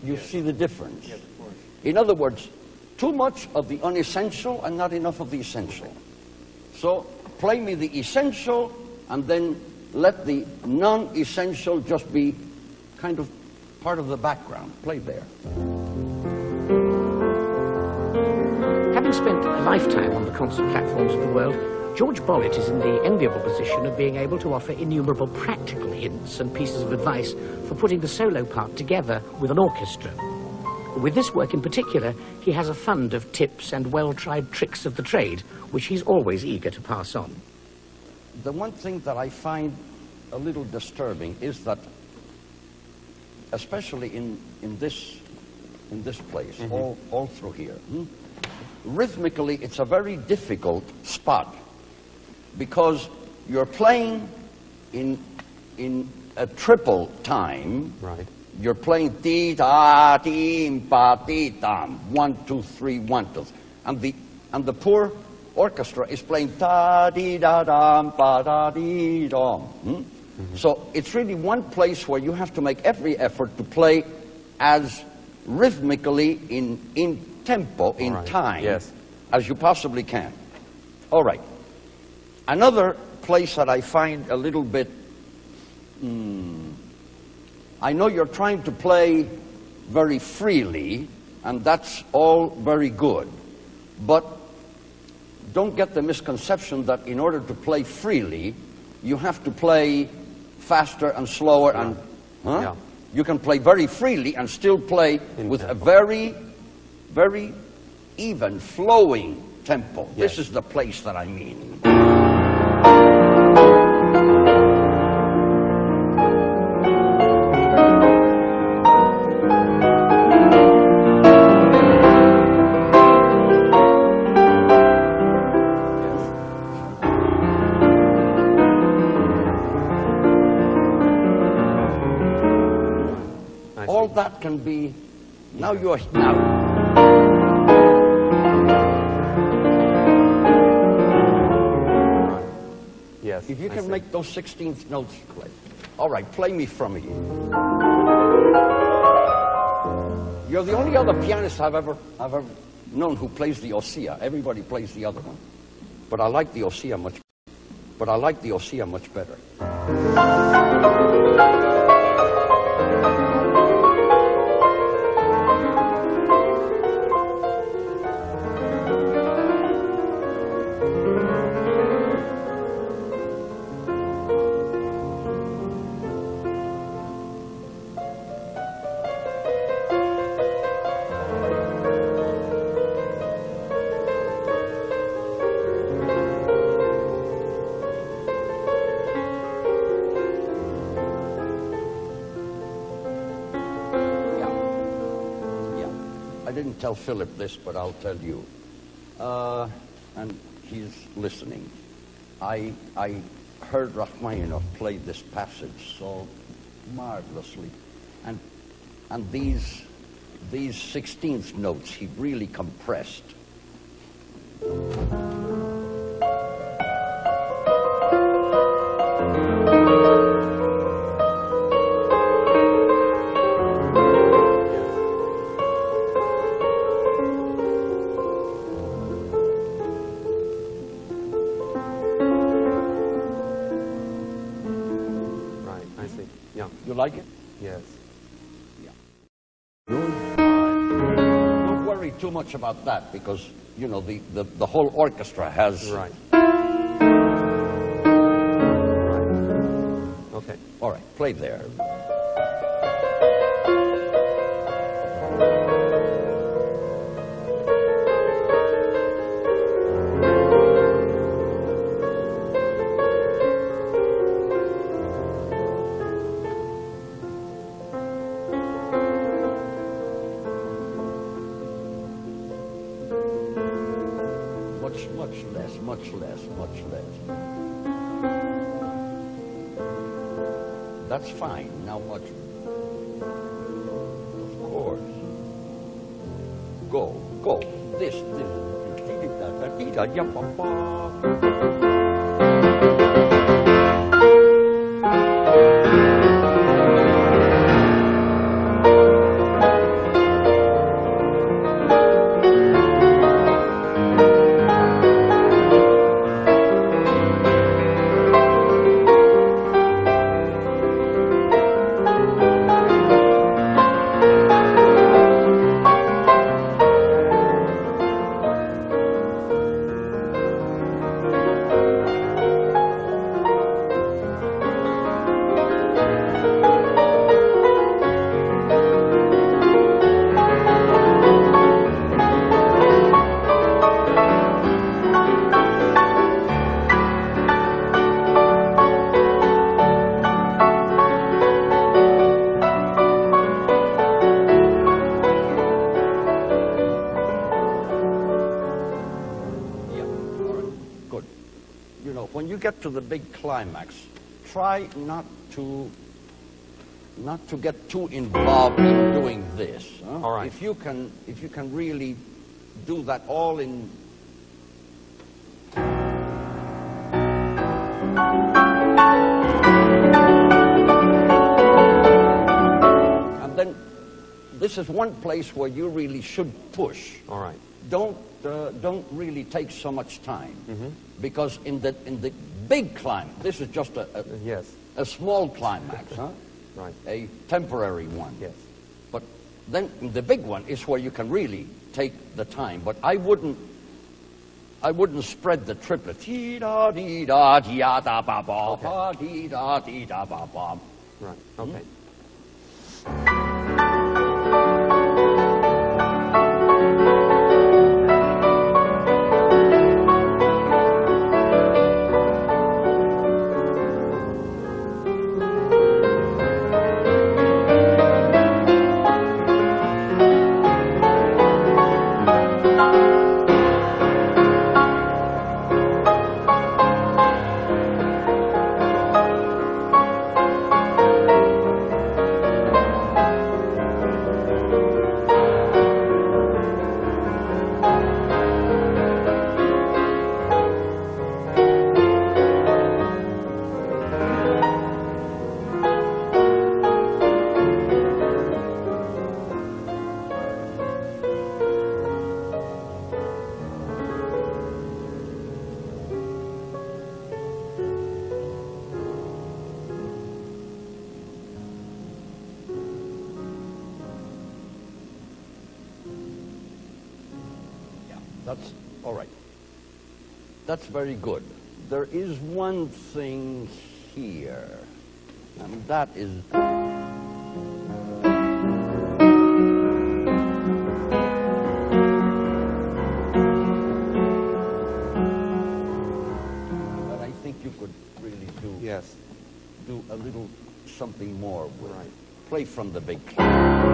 You see the difference? Yes, of course. In other words, too much of the unessential and not enough of the essential. So play me the essential and then let the non-essential just be kind of part of the background. Play there. Having spent a lifetime on the concert platforms of the world, Jorge Bolet is in the enviable position of being able to offer innumerable practical hints and pieces of advice for putting the solo part together with an orchestra. With this work in particular, he has a fund of tips and well-tried tricks of the trade, which he's always eager to pass on. The one thing that I find a little disturbing is that, especially in this place, all through here, rhythmically it's a very difficult spot, because you're playing in a triple time. Right. You're playing ti da ti pa ti tam, 1 2 3 1 2, and the poor orchestra is playing ta di da dam pa da di dam. So it's really one place where you have to make every effort to play as rhythmically in tempo, in time, as you possibly can. All right. Another place that I find a little bit, I know you're trying to play very freely, and that's all very good, but don't get the misconception that in order to play freely, you have to play faster and slower and, you can play very freely and still play with a very, very even, flowing tempo. This is the place that I mean. All that can be, now. Yes. If you can make those 16th notes play. All right, play me from here. You're the only other pianist I've ever known who plays the ossia. Everybody plays the other one. But I like the ossia much better. didn't tell Philip this, but I'll tell you. And he's listening. I heard Rachmaninoff play this passage so marvelously. And these 16th notes he really compressed. You like it? Yes. Yeah. Don't worry too much about that because, you know, the whole orchestra has... Right. Okay. All right, play there. Much less. That's fine. Now what? Of course. Go. This. Get to the big climax, try not to get too involved in doing this. Huh? All right. If you can really do that all in. And then this is one place where you really should push. All right. Don't really take so much time, because in the big climax, this is just a small climax, huh? Right. A temporary one. Yes. But then the big one is where you can really take the time. But I wouldn't spread the triplet. Dee da dee da dee da ba ba ba dee da ba ba. Right. Okay. That's all right. That's very good. There is one thing here, and that is... that I think you could really do. Yes. Do a little something more with. Right. Play from the big clap.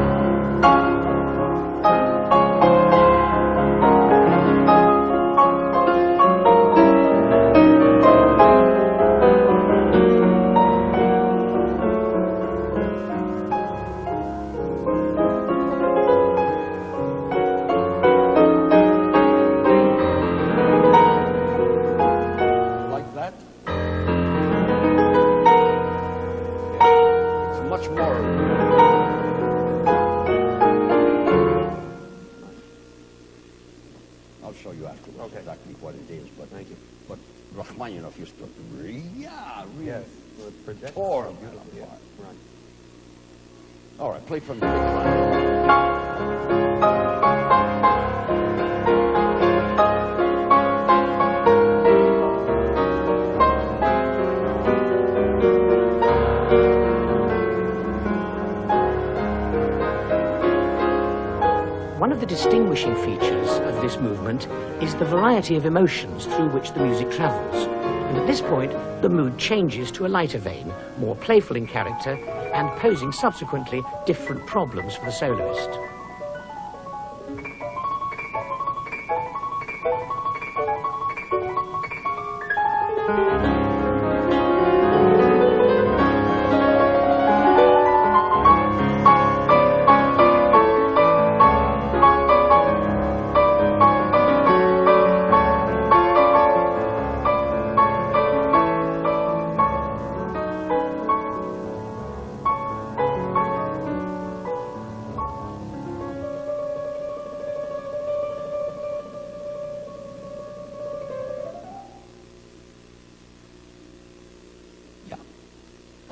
Or Yeah, right. all right, play from the Feghali. One of the distinguishing features of this movement is the variety of emotions through which the music travels. And at this point, the mood changes to a lighter vein, more playful in character, and posing subsequently different problems for the soloist.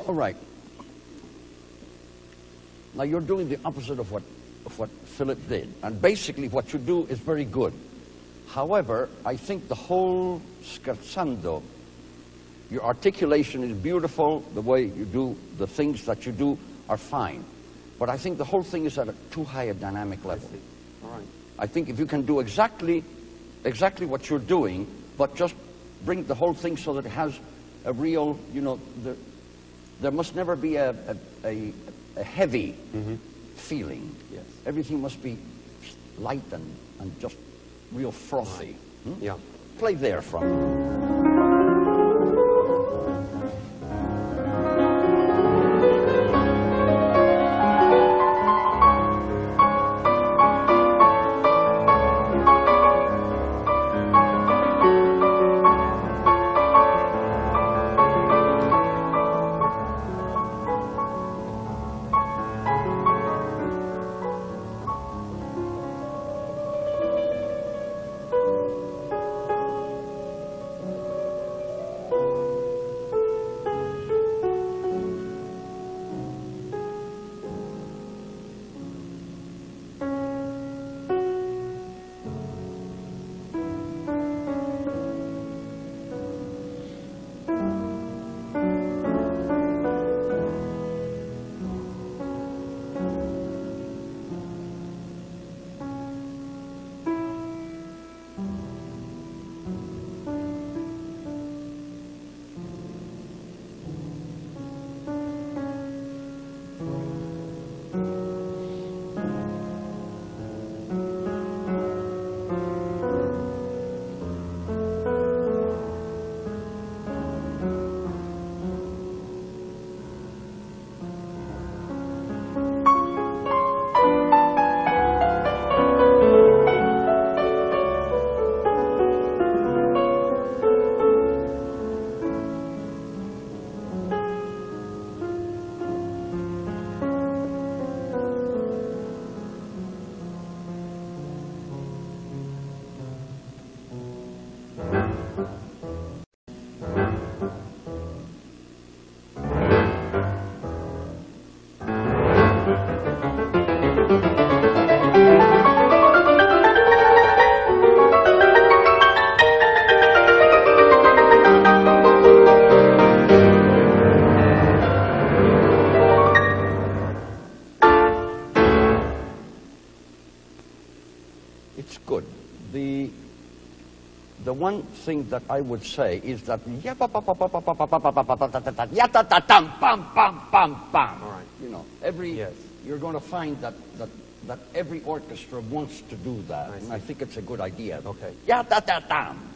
All right. Now you're doing the opposite of what Philip did. And basically what you do is very good. However, I think the whole scherzando, your articulation is beautiful, the way you do the things that you do are fine. But I think the whole thing is at a too high a dynamic level. All right. I think if you can do exactly what you're doing, but just bring the whole thing so that it has a real, you know, there must never be a heavy feeling. Yes. Everything must be light and just real frothy. Yeah. Play there from. It's good. The one thing that I would say is that you know, you're going to find that every orchestra wants to do that, and I think it's a good idea. Okay.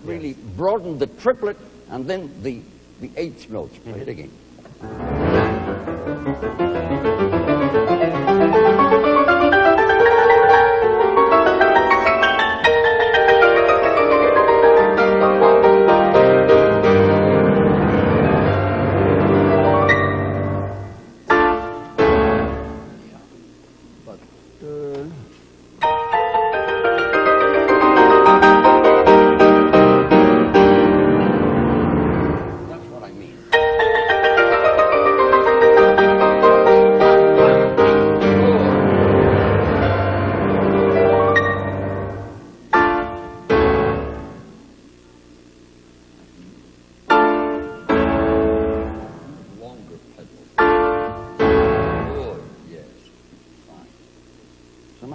Really broaden the triplet and then the eighth notes. Play it again.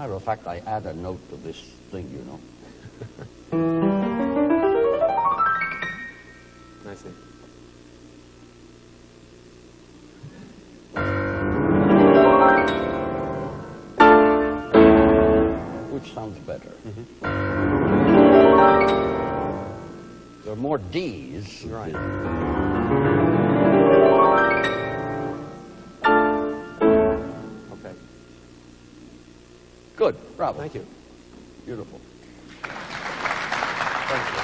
matter of fact, I add a note to this thing, you know. I see. Which sounds better. There are more D's. Right. Okay. Good. Bravo. Thank you. Beautiful. Thank you.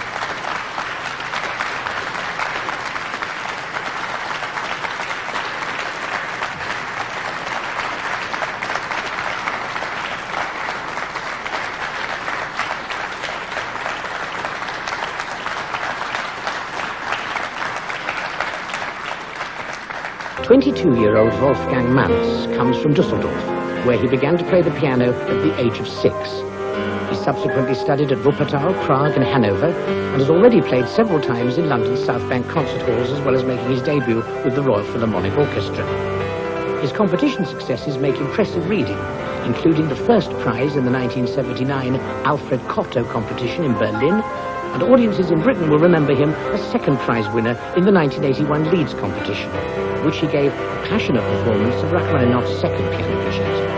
22-year-old Wolfgang Manz comes from Düsseldorf, where he began to play the piano at the age of 6. He subsequently studied at Wuppertal, Prague and Hanover, and has already played several times in London's South Bank concert halls, as well as making his debut with the Royal Philharmonic Orchestra. His competition successes make impressive reading, including the first prize in the 1979 Alfred Cortot competition in Berlin, and audiences in Britain will remember him as second prize winner in the 1981 Leeds competition, which he gave a passionate performance of Rachmaninoff's second piano concerto.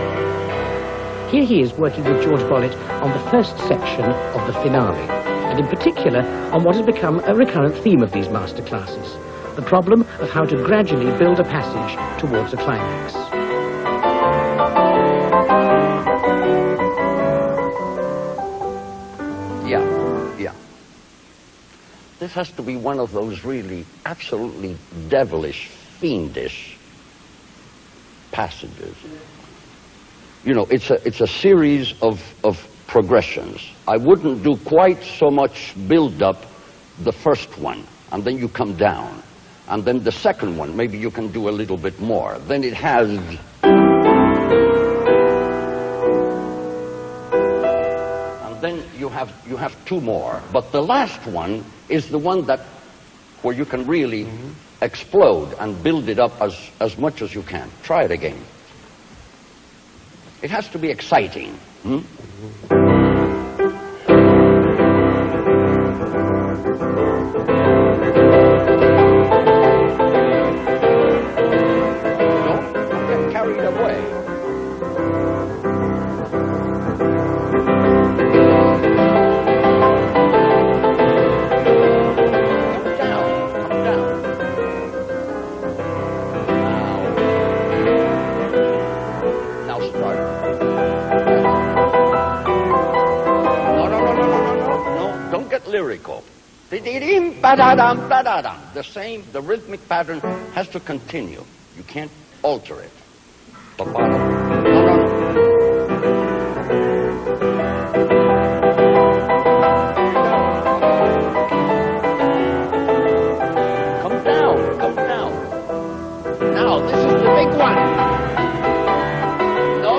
Here he is working with Jorge Bolet on the first section of the finale, and in particular on what has become a recurrent theme of these masterclasses, the problem of how to gradually build a passage towards a climax. Yeah. This has to be one of those really absolutely devilish, fiendish passages. You know, it's a series of progressions. I wouldn't do quite so much build-up the first one, and then you come down. And then the second one, maybe you can do a little bit more. Then it has... And then you have two more. But the last one is the one where you can really explode and build it up as much as you can. Try it again. It has to be exciting. Don't get carried away. Come down. Now start. No, don't get lyrical. The same, the rhythmic pattern has to continue. You can't alter it. Come down. Now, this is the big one. No.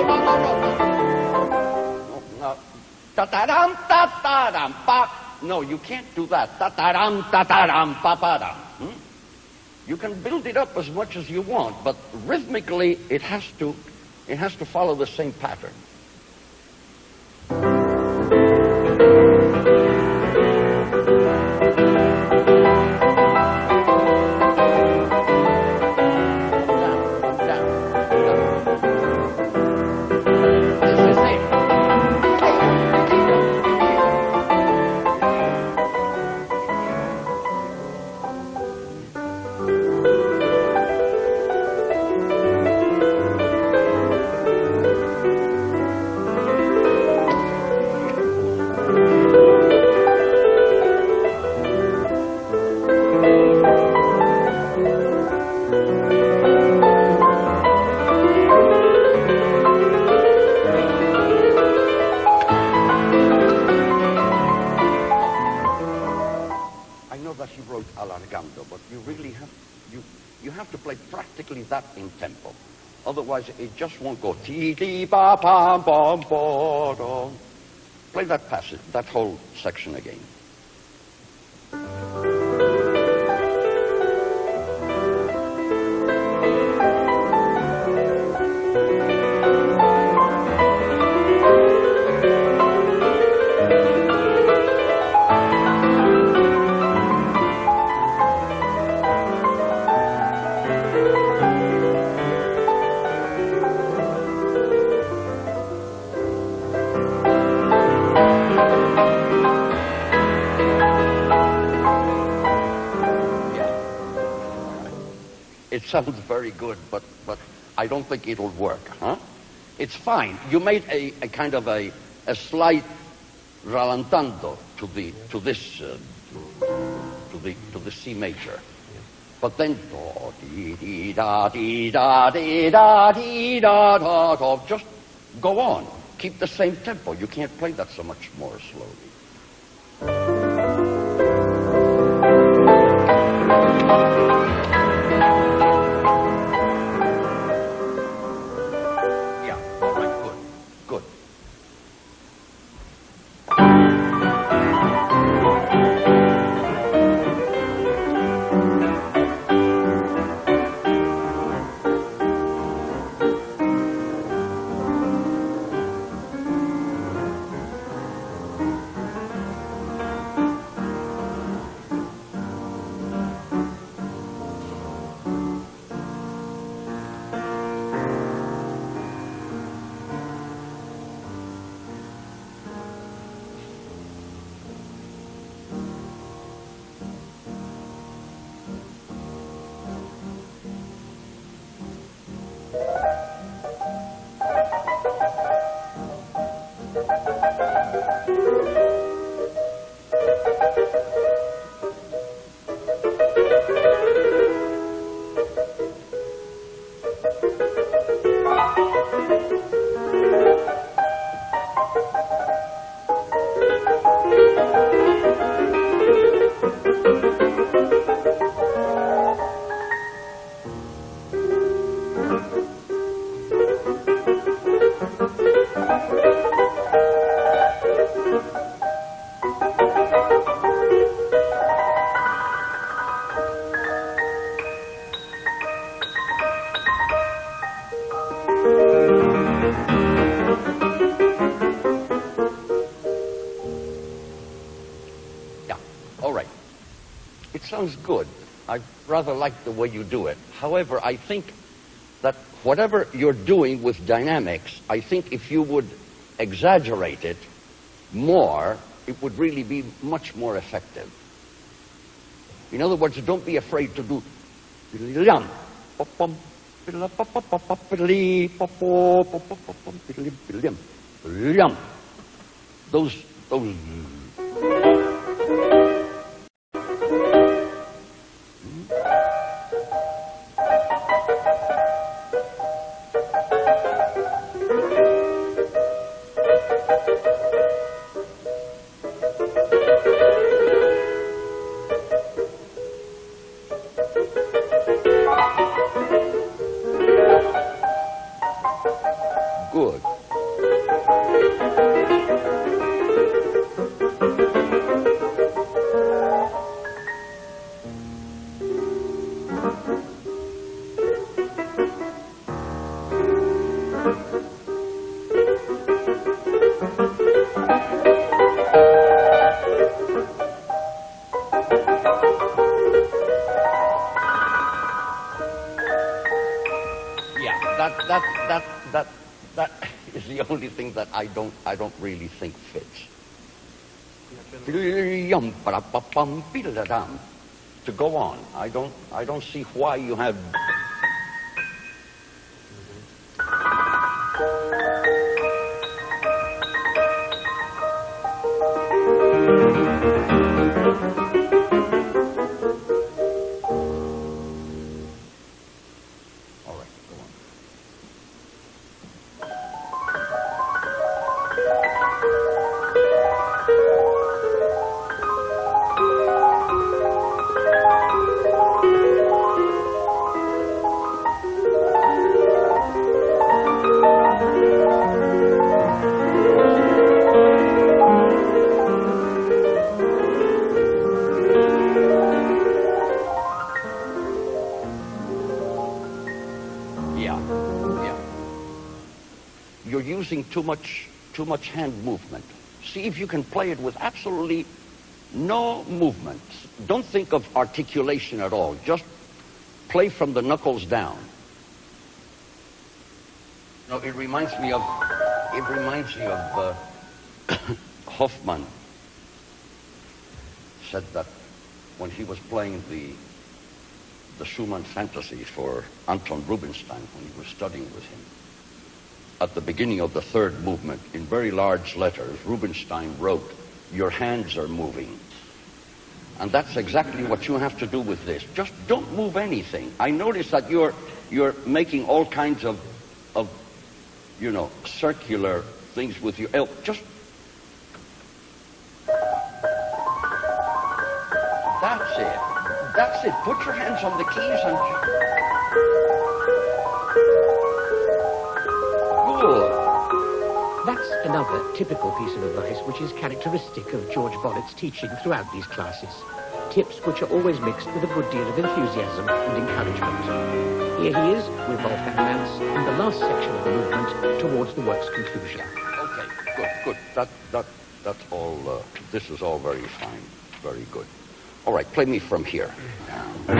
Ta-da-dam, ta-da-dam, pa. No, you can't do that. Ta-da-dam, ta-da-dam, pa-pa-dam. You can build it up as much as you want, but rhythmically it has to follow the same pattern. Come down. This is it. But you really have to play practically that in tempo. Otherwise, it just won't go ti-ti-ba-pam-bom-bo-dom. Play that passage, that whole section again. sounds very good, but I don't think it'll work, huh? It's fine. You made a kind of a slight rallentando to the C major. But then do, dee, da, dee, da, dee, da, dee, da, da, da. Just go on. Keep the same tempo. You can't play that so much more slowly. Yeah, all right, good, good. Sounds good. I rather like the way you do it. However, I think that whatever you're doing with dynamics, I think if you would exaggerate it more, it would really be much more effective. In other words, don't be afraid to do those good. That is the only thing that I don't really think fits. To go on, I don't see why you have. You're using too much hand movement. See if you can play it with absolutely no movement. Don't think of articulation at all. Just play from the knuckles down. No, it reminds me of Hoffman said that when he was playing the Schumann fantasies for Anton Rubinstein when he was studying with him. At the beginning of the third movement, in very large letters, Rubinstein wrote, "Your hands are moving." And that's exactly what you have to do with this. Just don't move anything. I notice that you're making all kinds of circular things with your elbow. Just that's it. That's it. Put your hands on the keys and good. That's another typical piece of advice which is characteristic of George Bolet's teaching throughout these classes. Tips which are always mixed with a good deal of enthusiasm and encouragement. Here he is with Wolfgang Manz in the last section of the movement towards the work's conclusion. Okay, good. That's all. This is all very fine, very good. All right, play me from here. But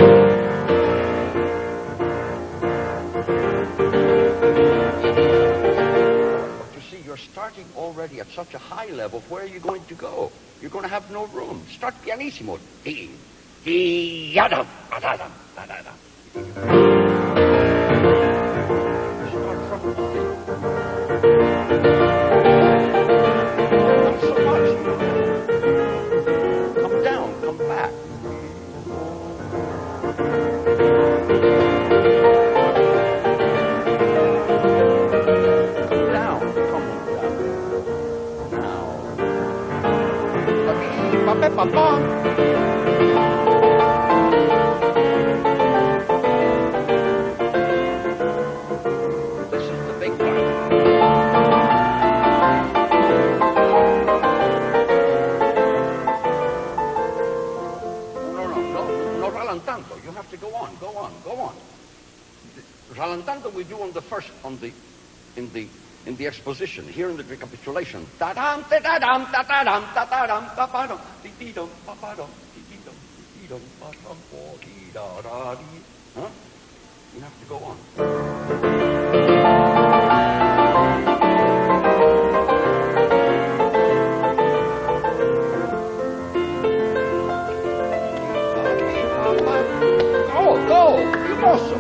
you see, you're starting already at such a high level. Where are you going to go? You're going to have no room. Start pianissimo. Start from not so much. Come down, come back. Come down. Now. This is the big part. No rallentando. You have to go on. Rallentando we do on the first, in the exposition. Here in the recapitulation. Ta-dam, ta-da-dam, ta-da-dam, ta-da-dam, ta-da-dam, ti-ti-dum, pa-pa-dum, ti-ti-dum, ti-ti-dum, pa-dum, po-ti-da-da-di. Huh? You have to go on. Go! You also.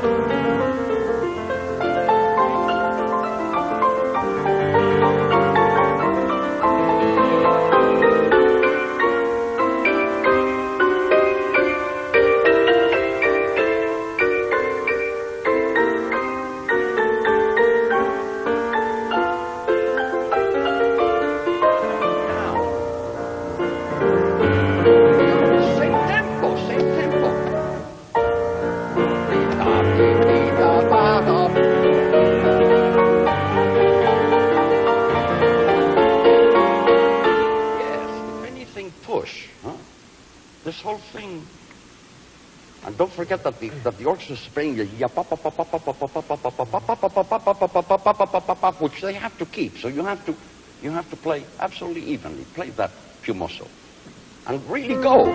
This whole thing, and don't forget that the orchestra is playing which they have to keep. So you have to play absolutely evenly. Play that più mosso, and really go.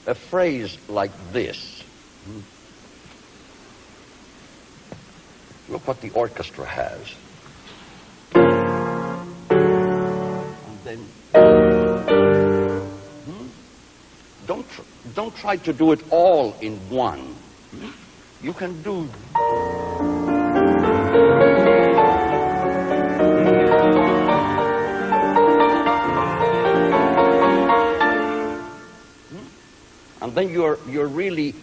A phrase like this. Look what the orchestra has. And then don't try to do it all in one. You can do and then you're really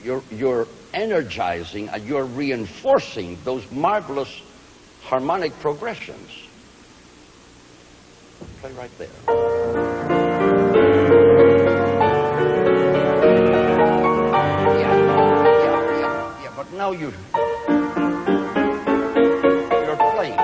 you're energizing and you're reinforcing those marvelous harmonic progressions. Play right there. Yeah, but now you're playing.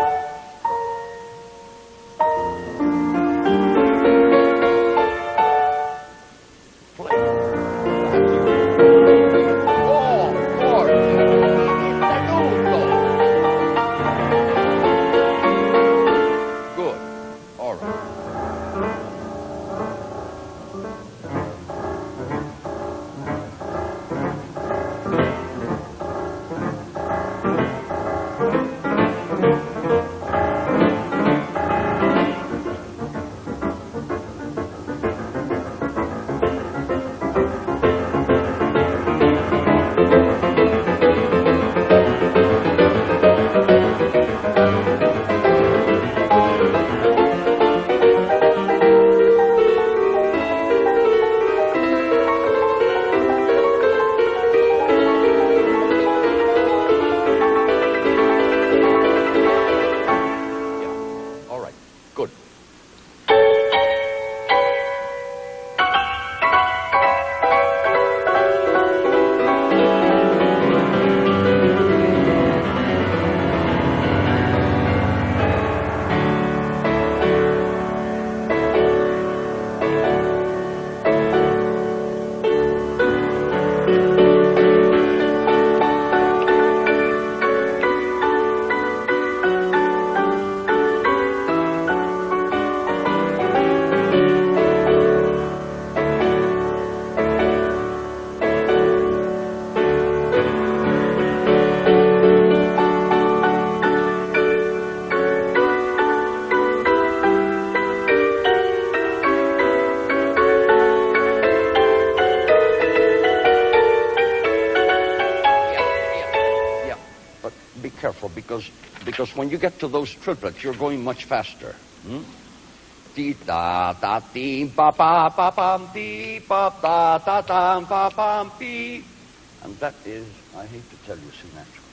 Because when you get to those triplets, you're going much faster. Ti ta ta ti pa pa pa pam ti pa ta ta tam pa pam pi, and that is, I hate to tell you, C natural.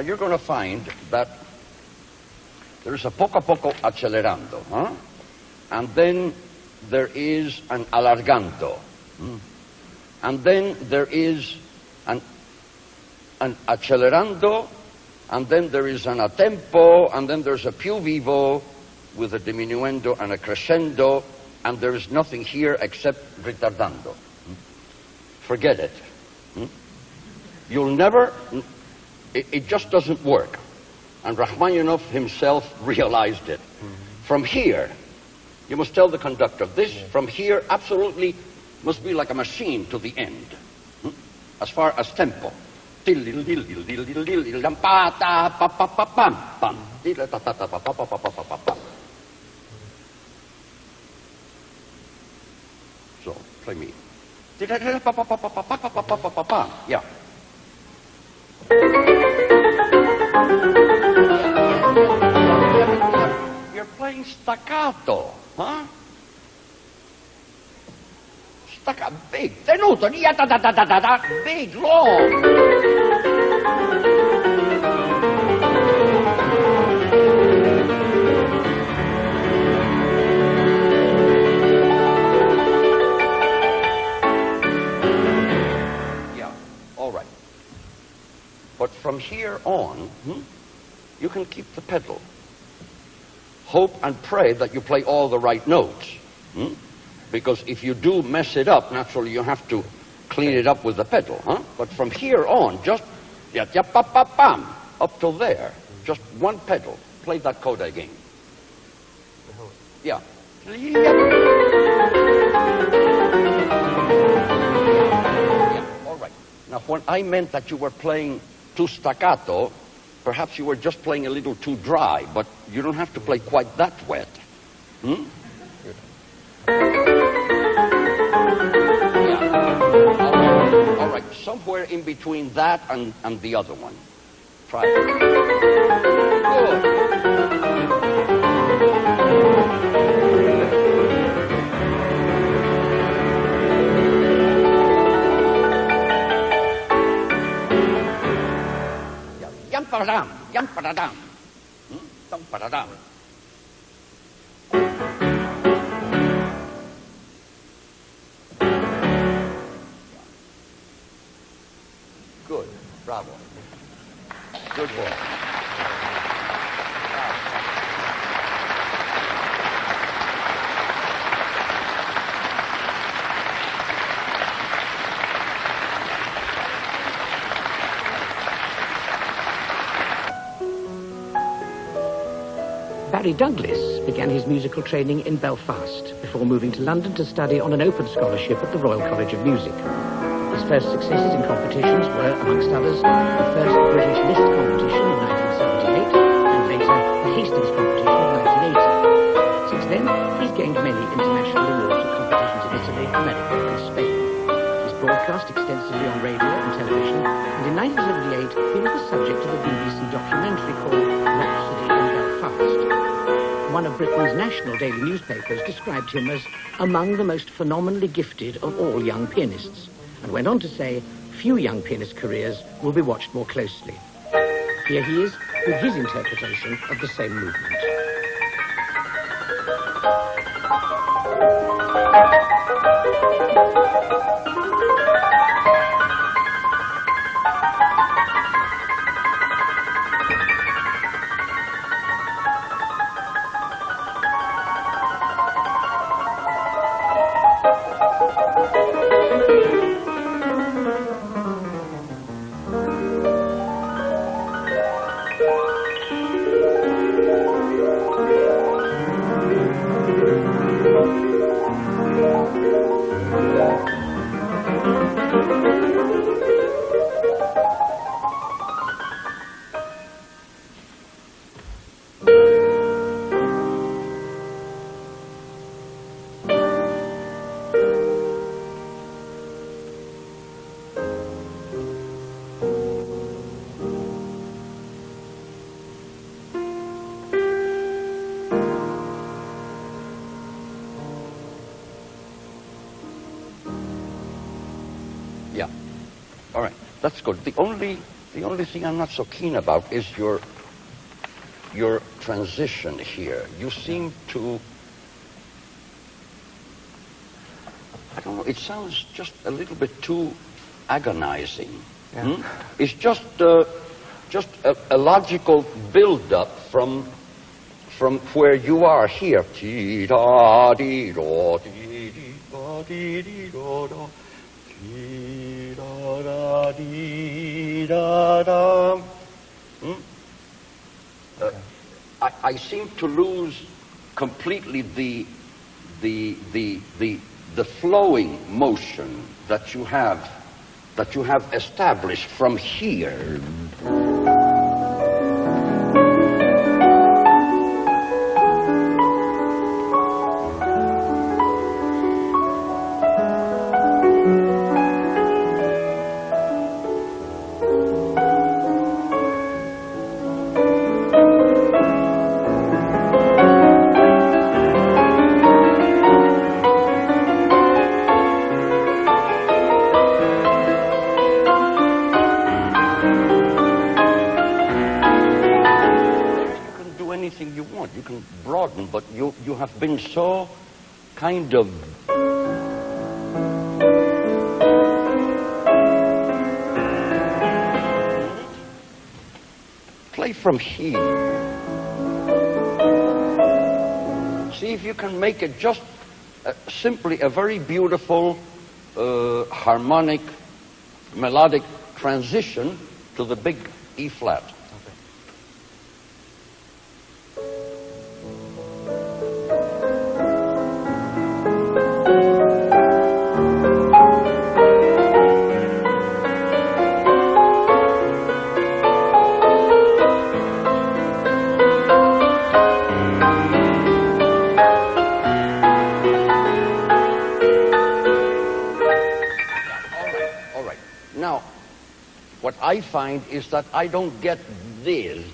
You're going to find that there's a poco a poco accelerando, huh? And then there is an allargando, and then there is an accelerando, and then there is an a tempo, and then there's a più vivo with a diminuendo and a crescendo, and there is nothing here except ritardando. Forget it. You'll never... It just doesn't work. And Rachmaninoff himself realized it. From here, you must tell the conductor, this from here absolutely must be like a machine to the end. As far as tempo. So, play me. Yeah. You're playing staccato, huh? Staccato, big, tenuto, big, long. Yeah, all right. But from here on, you can keep the pedal. Hope and pray that you play all the right notes. Because if you do mess it up, naturally you have to clean it up with the pedal. But from here on, just up till there, just one pedal. Play that coda again. Yeah. Now, when I meant that you were playing too staccato, perhaps you were just playing a little too dry, but you don't have to play quite that wet. Hmm? Yeah. All right, somewhere in between that and the other one. Try it. Good. Yam paradam, yam paradam. Dum paradam. Good, bravo. Good boy. Barry Douglas began his musical training in Belfast before moving to London to study on an open scholarship at the Royal College of Music. His first successes in competitions were, amongst others, the first British Liszt competition in 1978 and later the Hastings competition in 1980. Since then, he's gained many international awards at competitions in Italy, America and Spain. He's broadcast extensively on radio and television, and in 1978 he was the subject of a BBC documentary called Rhapsody in Belfast. One of Britain's national daily newspapers described him as among the most phenomenally gifted of all young pianists, and went on to say, few young pianist careers will be watched more closely. Here he is with his interpretation of the same movement. Yeah. All right. That's good. The only thing I'm not so keen about is your transition here. You seem to, I don't know, it sounds just a little bit too agonizing. Yeah. It's just a logical build-up from where you are here. I seem to lose completely the flowing motion that you have established from here. You can broaden, but you have been so kind of play from here. See if you can make it just simply a very beautiful harmonic melodic transition to the big E flat. I find is that I don't get this.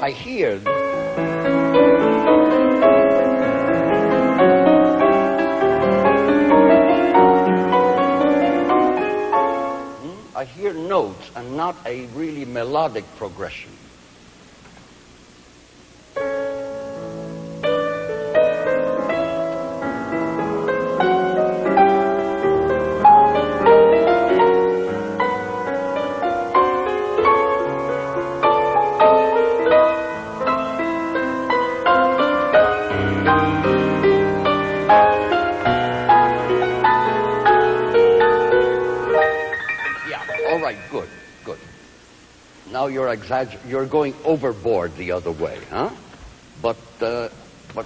I hear notes and not a really melodic progression. Now you're going overboard the other way, huh? But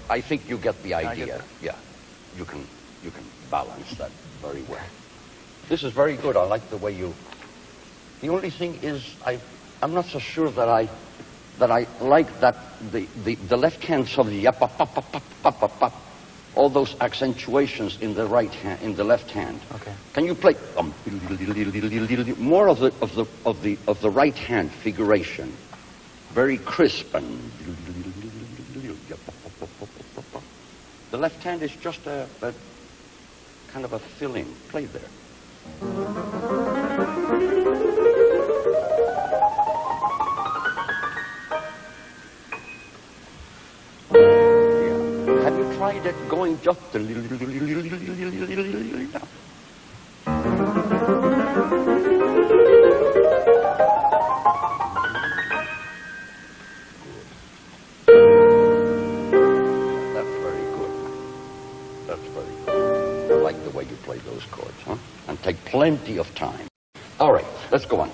I think you get the idea. Yeah, you can balance that very well. This is very good. I like the way you. The only thing is I'm not so sure that I like that the left hand sort of yap up up up up up up. All those accentuations in the right hand, in the left hand. Okay. Can you play more of the right hand figuration, very crisp and the left hand is just a kind of a fill-in. Play there. Tried it going just a little. That's very good. That's very good. I like the way you play those chords, huh? And take plenty of time. All right, let's go on.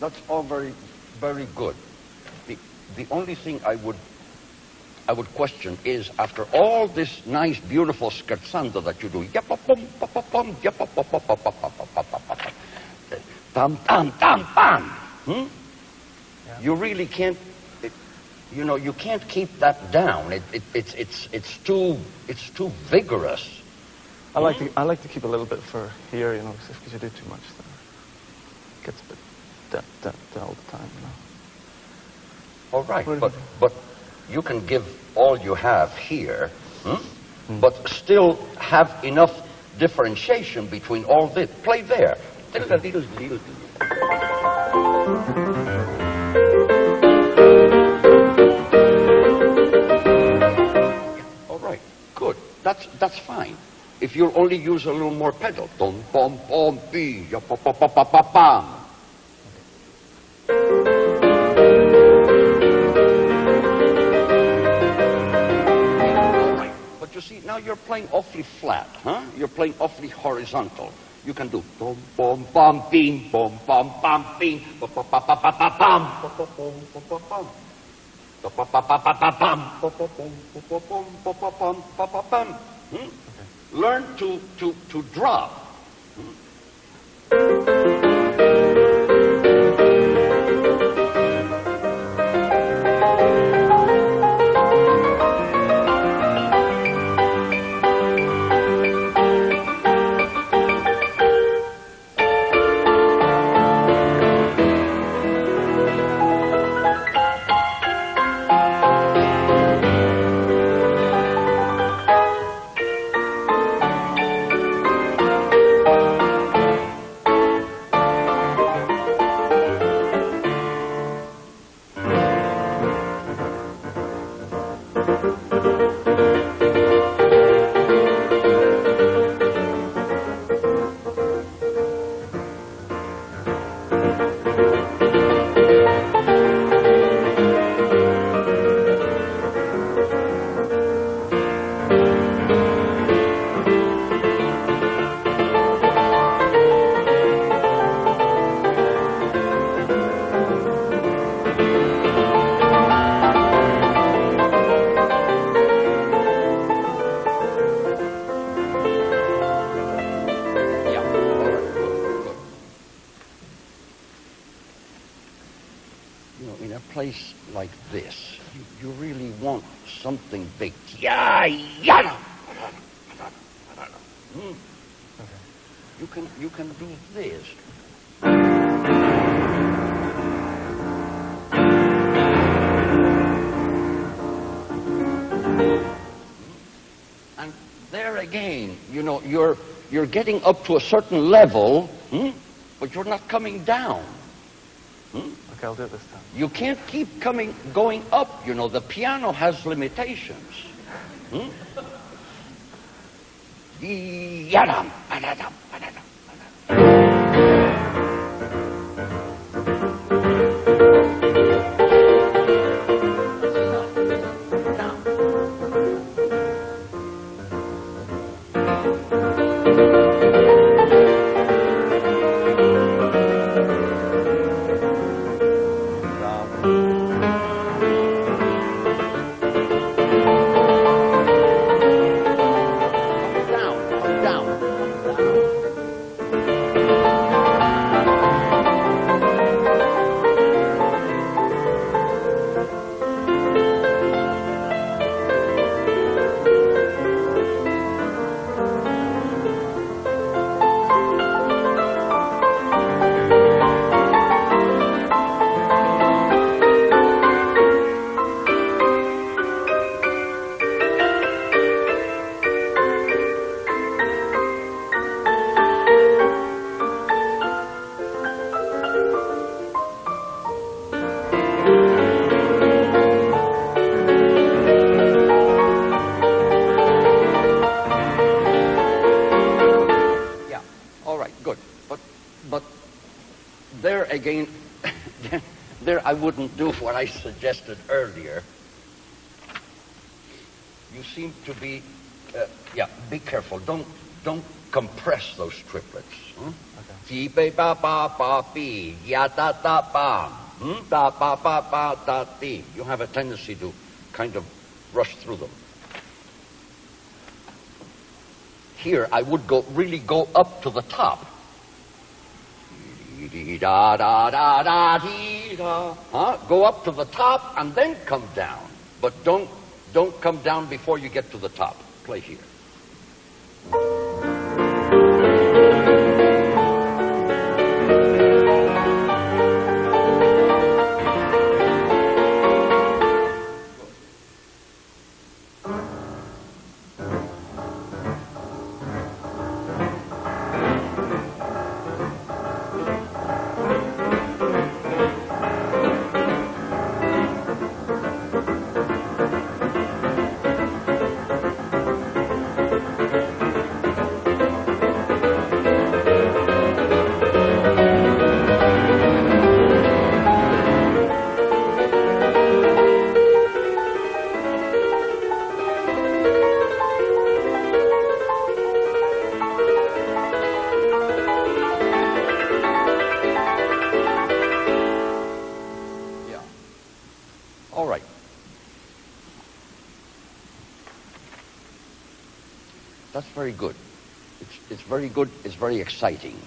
That's all very, very good. The only thing I would question is, after all this nice, beautiful scherzando that you do, you really can't, you can't keep that down. It's too vigorous. I like to keep a little bit for here, because you do too much, then it gets a bit dead all the time, All right, but you can give all you have here, but still have enough differentiation between all this. Play there. All right, good. That's fine. If you'll only use a little more pedal. Dum bum bum bee ya pa pa pa pa pa pam. But you see, now you're playing awfully flat, huh? You're playing awfully horizontal. You can do bum bum bum bing bum bum bum bing pa pa pa pa pa pa pam pa pa bum pa pa pam pa pa pa pa pa pa pam pa pa bum pa pa bum pa pa pam pa pa pam. Learn to drop. you really want something big. Yeah, yeah. You can do this. And there again, you know, you're getting up to a certain level, but you're not coming down. Okay, I'll do it this time. You can't keep going up. You know, the piano has limitations. Yadam, badadam, badadam, again, there I wouldn't do what I suggested earlier. You seem to be, be careful. Don't compress those triplets. Fi be ba ba ba bi ya da da ba da ba ba ba da di. You have a tendency to kind of rush through them. Here I would really go up to the top. Da da da da dee da. Go up to the top and then come down. But don't come down before you get to the top. Play here. That's very good. It's very good. It's very exciting.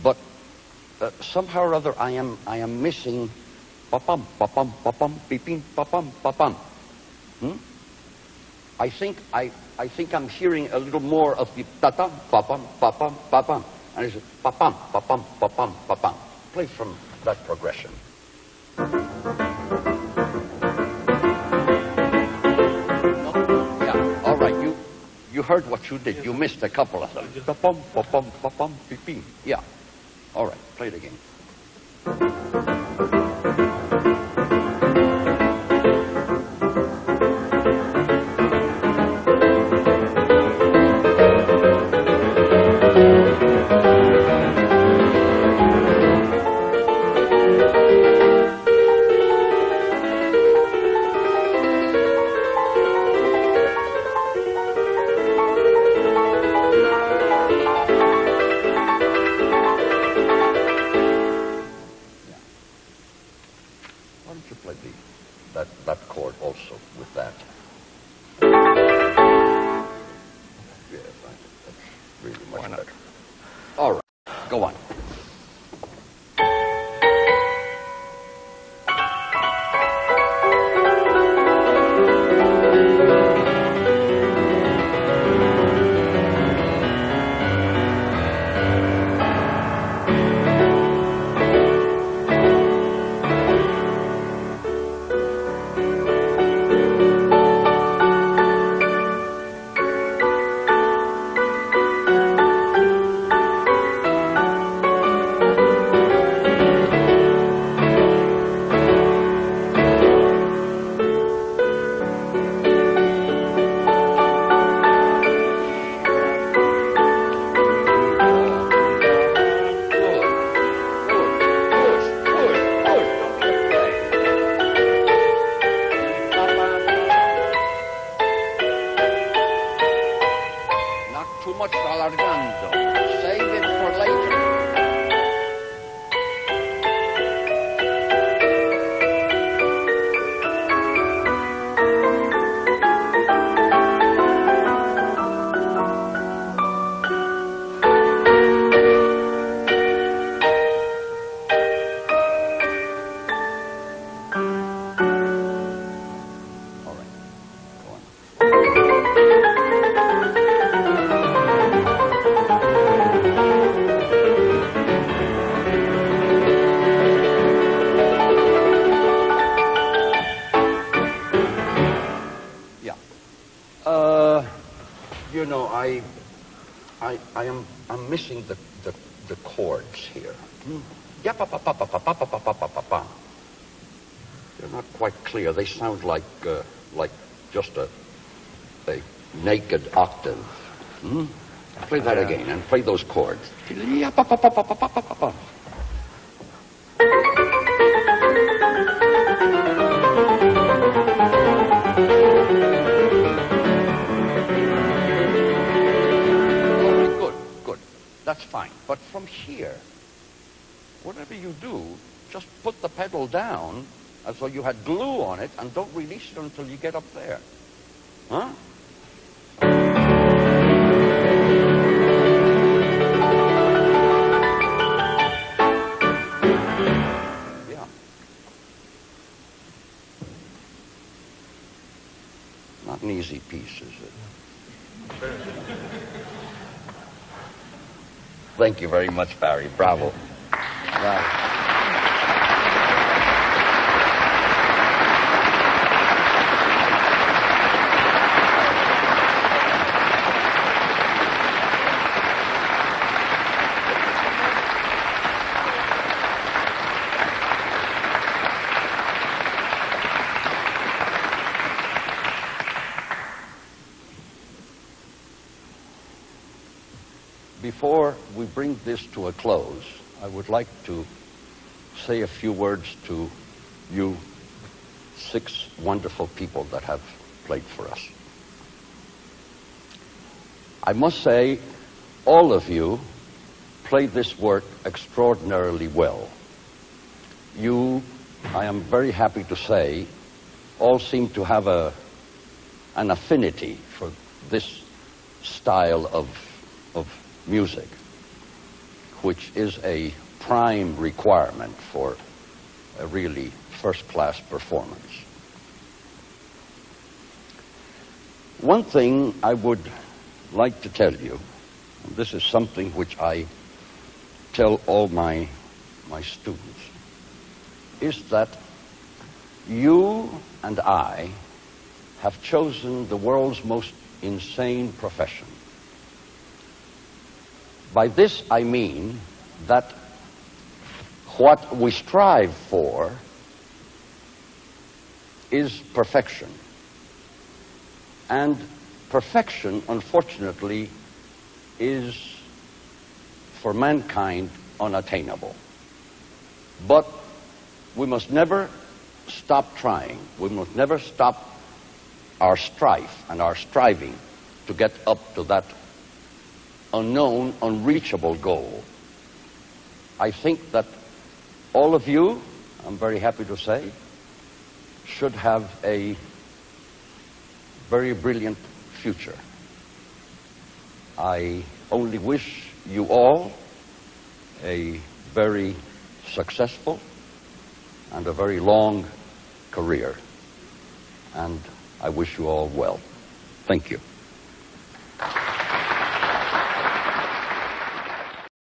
But somehow or other, I am missing pa-pum, pa-pum, pa-pum, beeping, pa-pum, pa-pum. I think I'm hearing a little more of the ta-tum, pa-pum, pa-pum, pa-pum, and it's pa-pum, pa-pum, pa-pum, pa-pum. Play from that progression. You heard what you did. You missed a couple of them. Pa-pum, pa-pum, pa-pum, beep. Yeah. All right. Play it again. That chord also with that. Yeah, that's really much better. All right, go on. you know, I'm missing the chords here. Yeah, pa pa pa pa pa pa pa pa pa pa pa. They're not quite clear. They sound like just a naked octave. Play that again and play those chords. Yeah, pa pa pa pa pa pa pa pa. Good. That's fine. But from here, whatever you do, just put the pedal down as though you had glue on it and don't release it until you get up there. Huh? Yeah. Not an easy piece, is it? Thank you very much, Barry. Bravo. Bravo. Before we bring this to a close, I would like to say a few words to you 6 wonderful people that have played for us. I must say, all of you played this work extraordinarily well. You, I am very happy to say, all seem to have an affinity for this style of music, which is a prime requirement for a really first-class performance. One thing I would like to tell you, and this is something which I tell all my students, is that you and I have chosen the world's most insane profession. By this I mean that what we strive for is perfection. And perfection, unfortunately, is for mankind unattainable. But we must never stop trying. We must never stop our strife and our striving to get up to that unknown, unreachable goal. I think that all of you, I'm very happy to say, should have a very brilliant future. I only wish you all a very successful and a very long career. And I wish you all well. Thank you.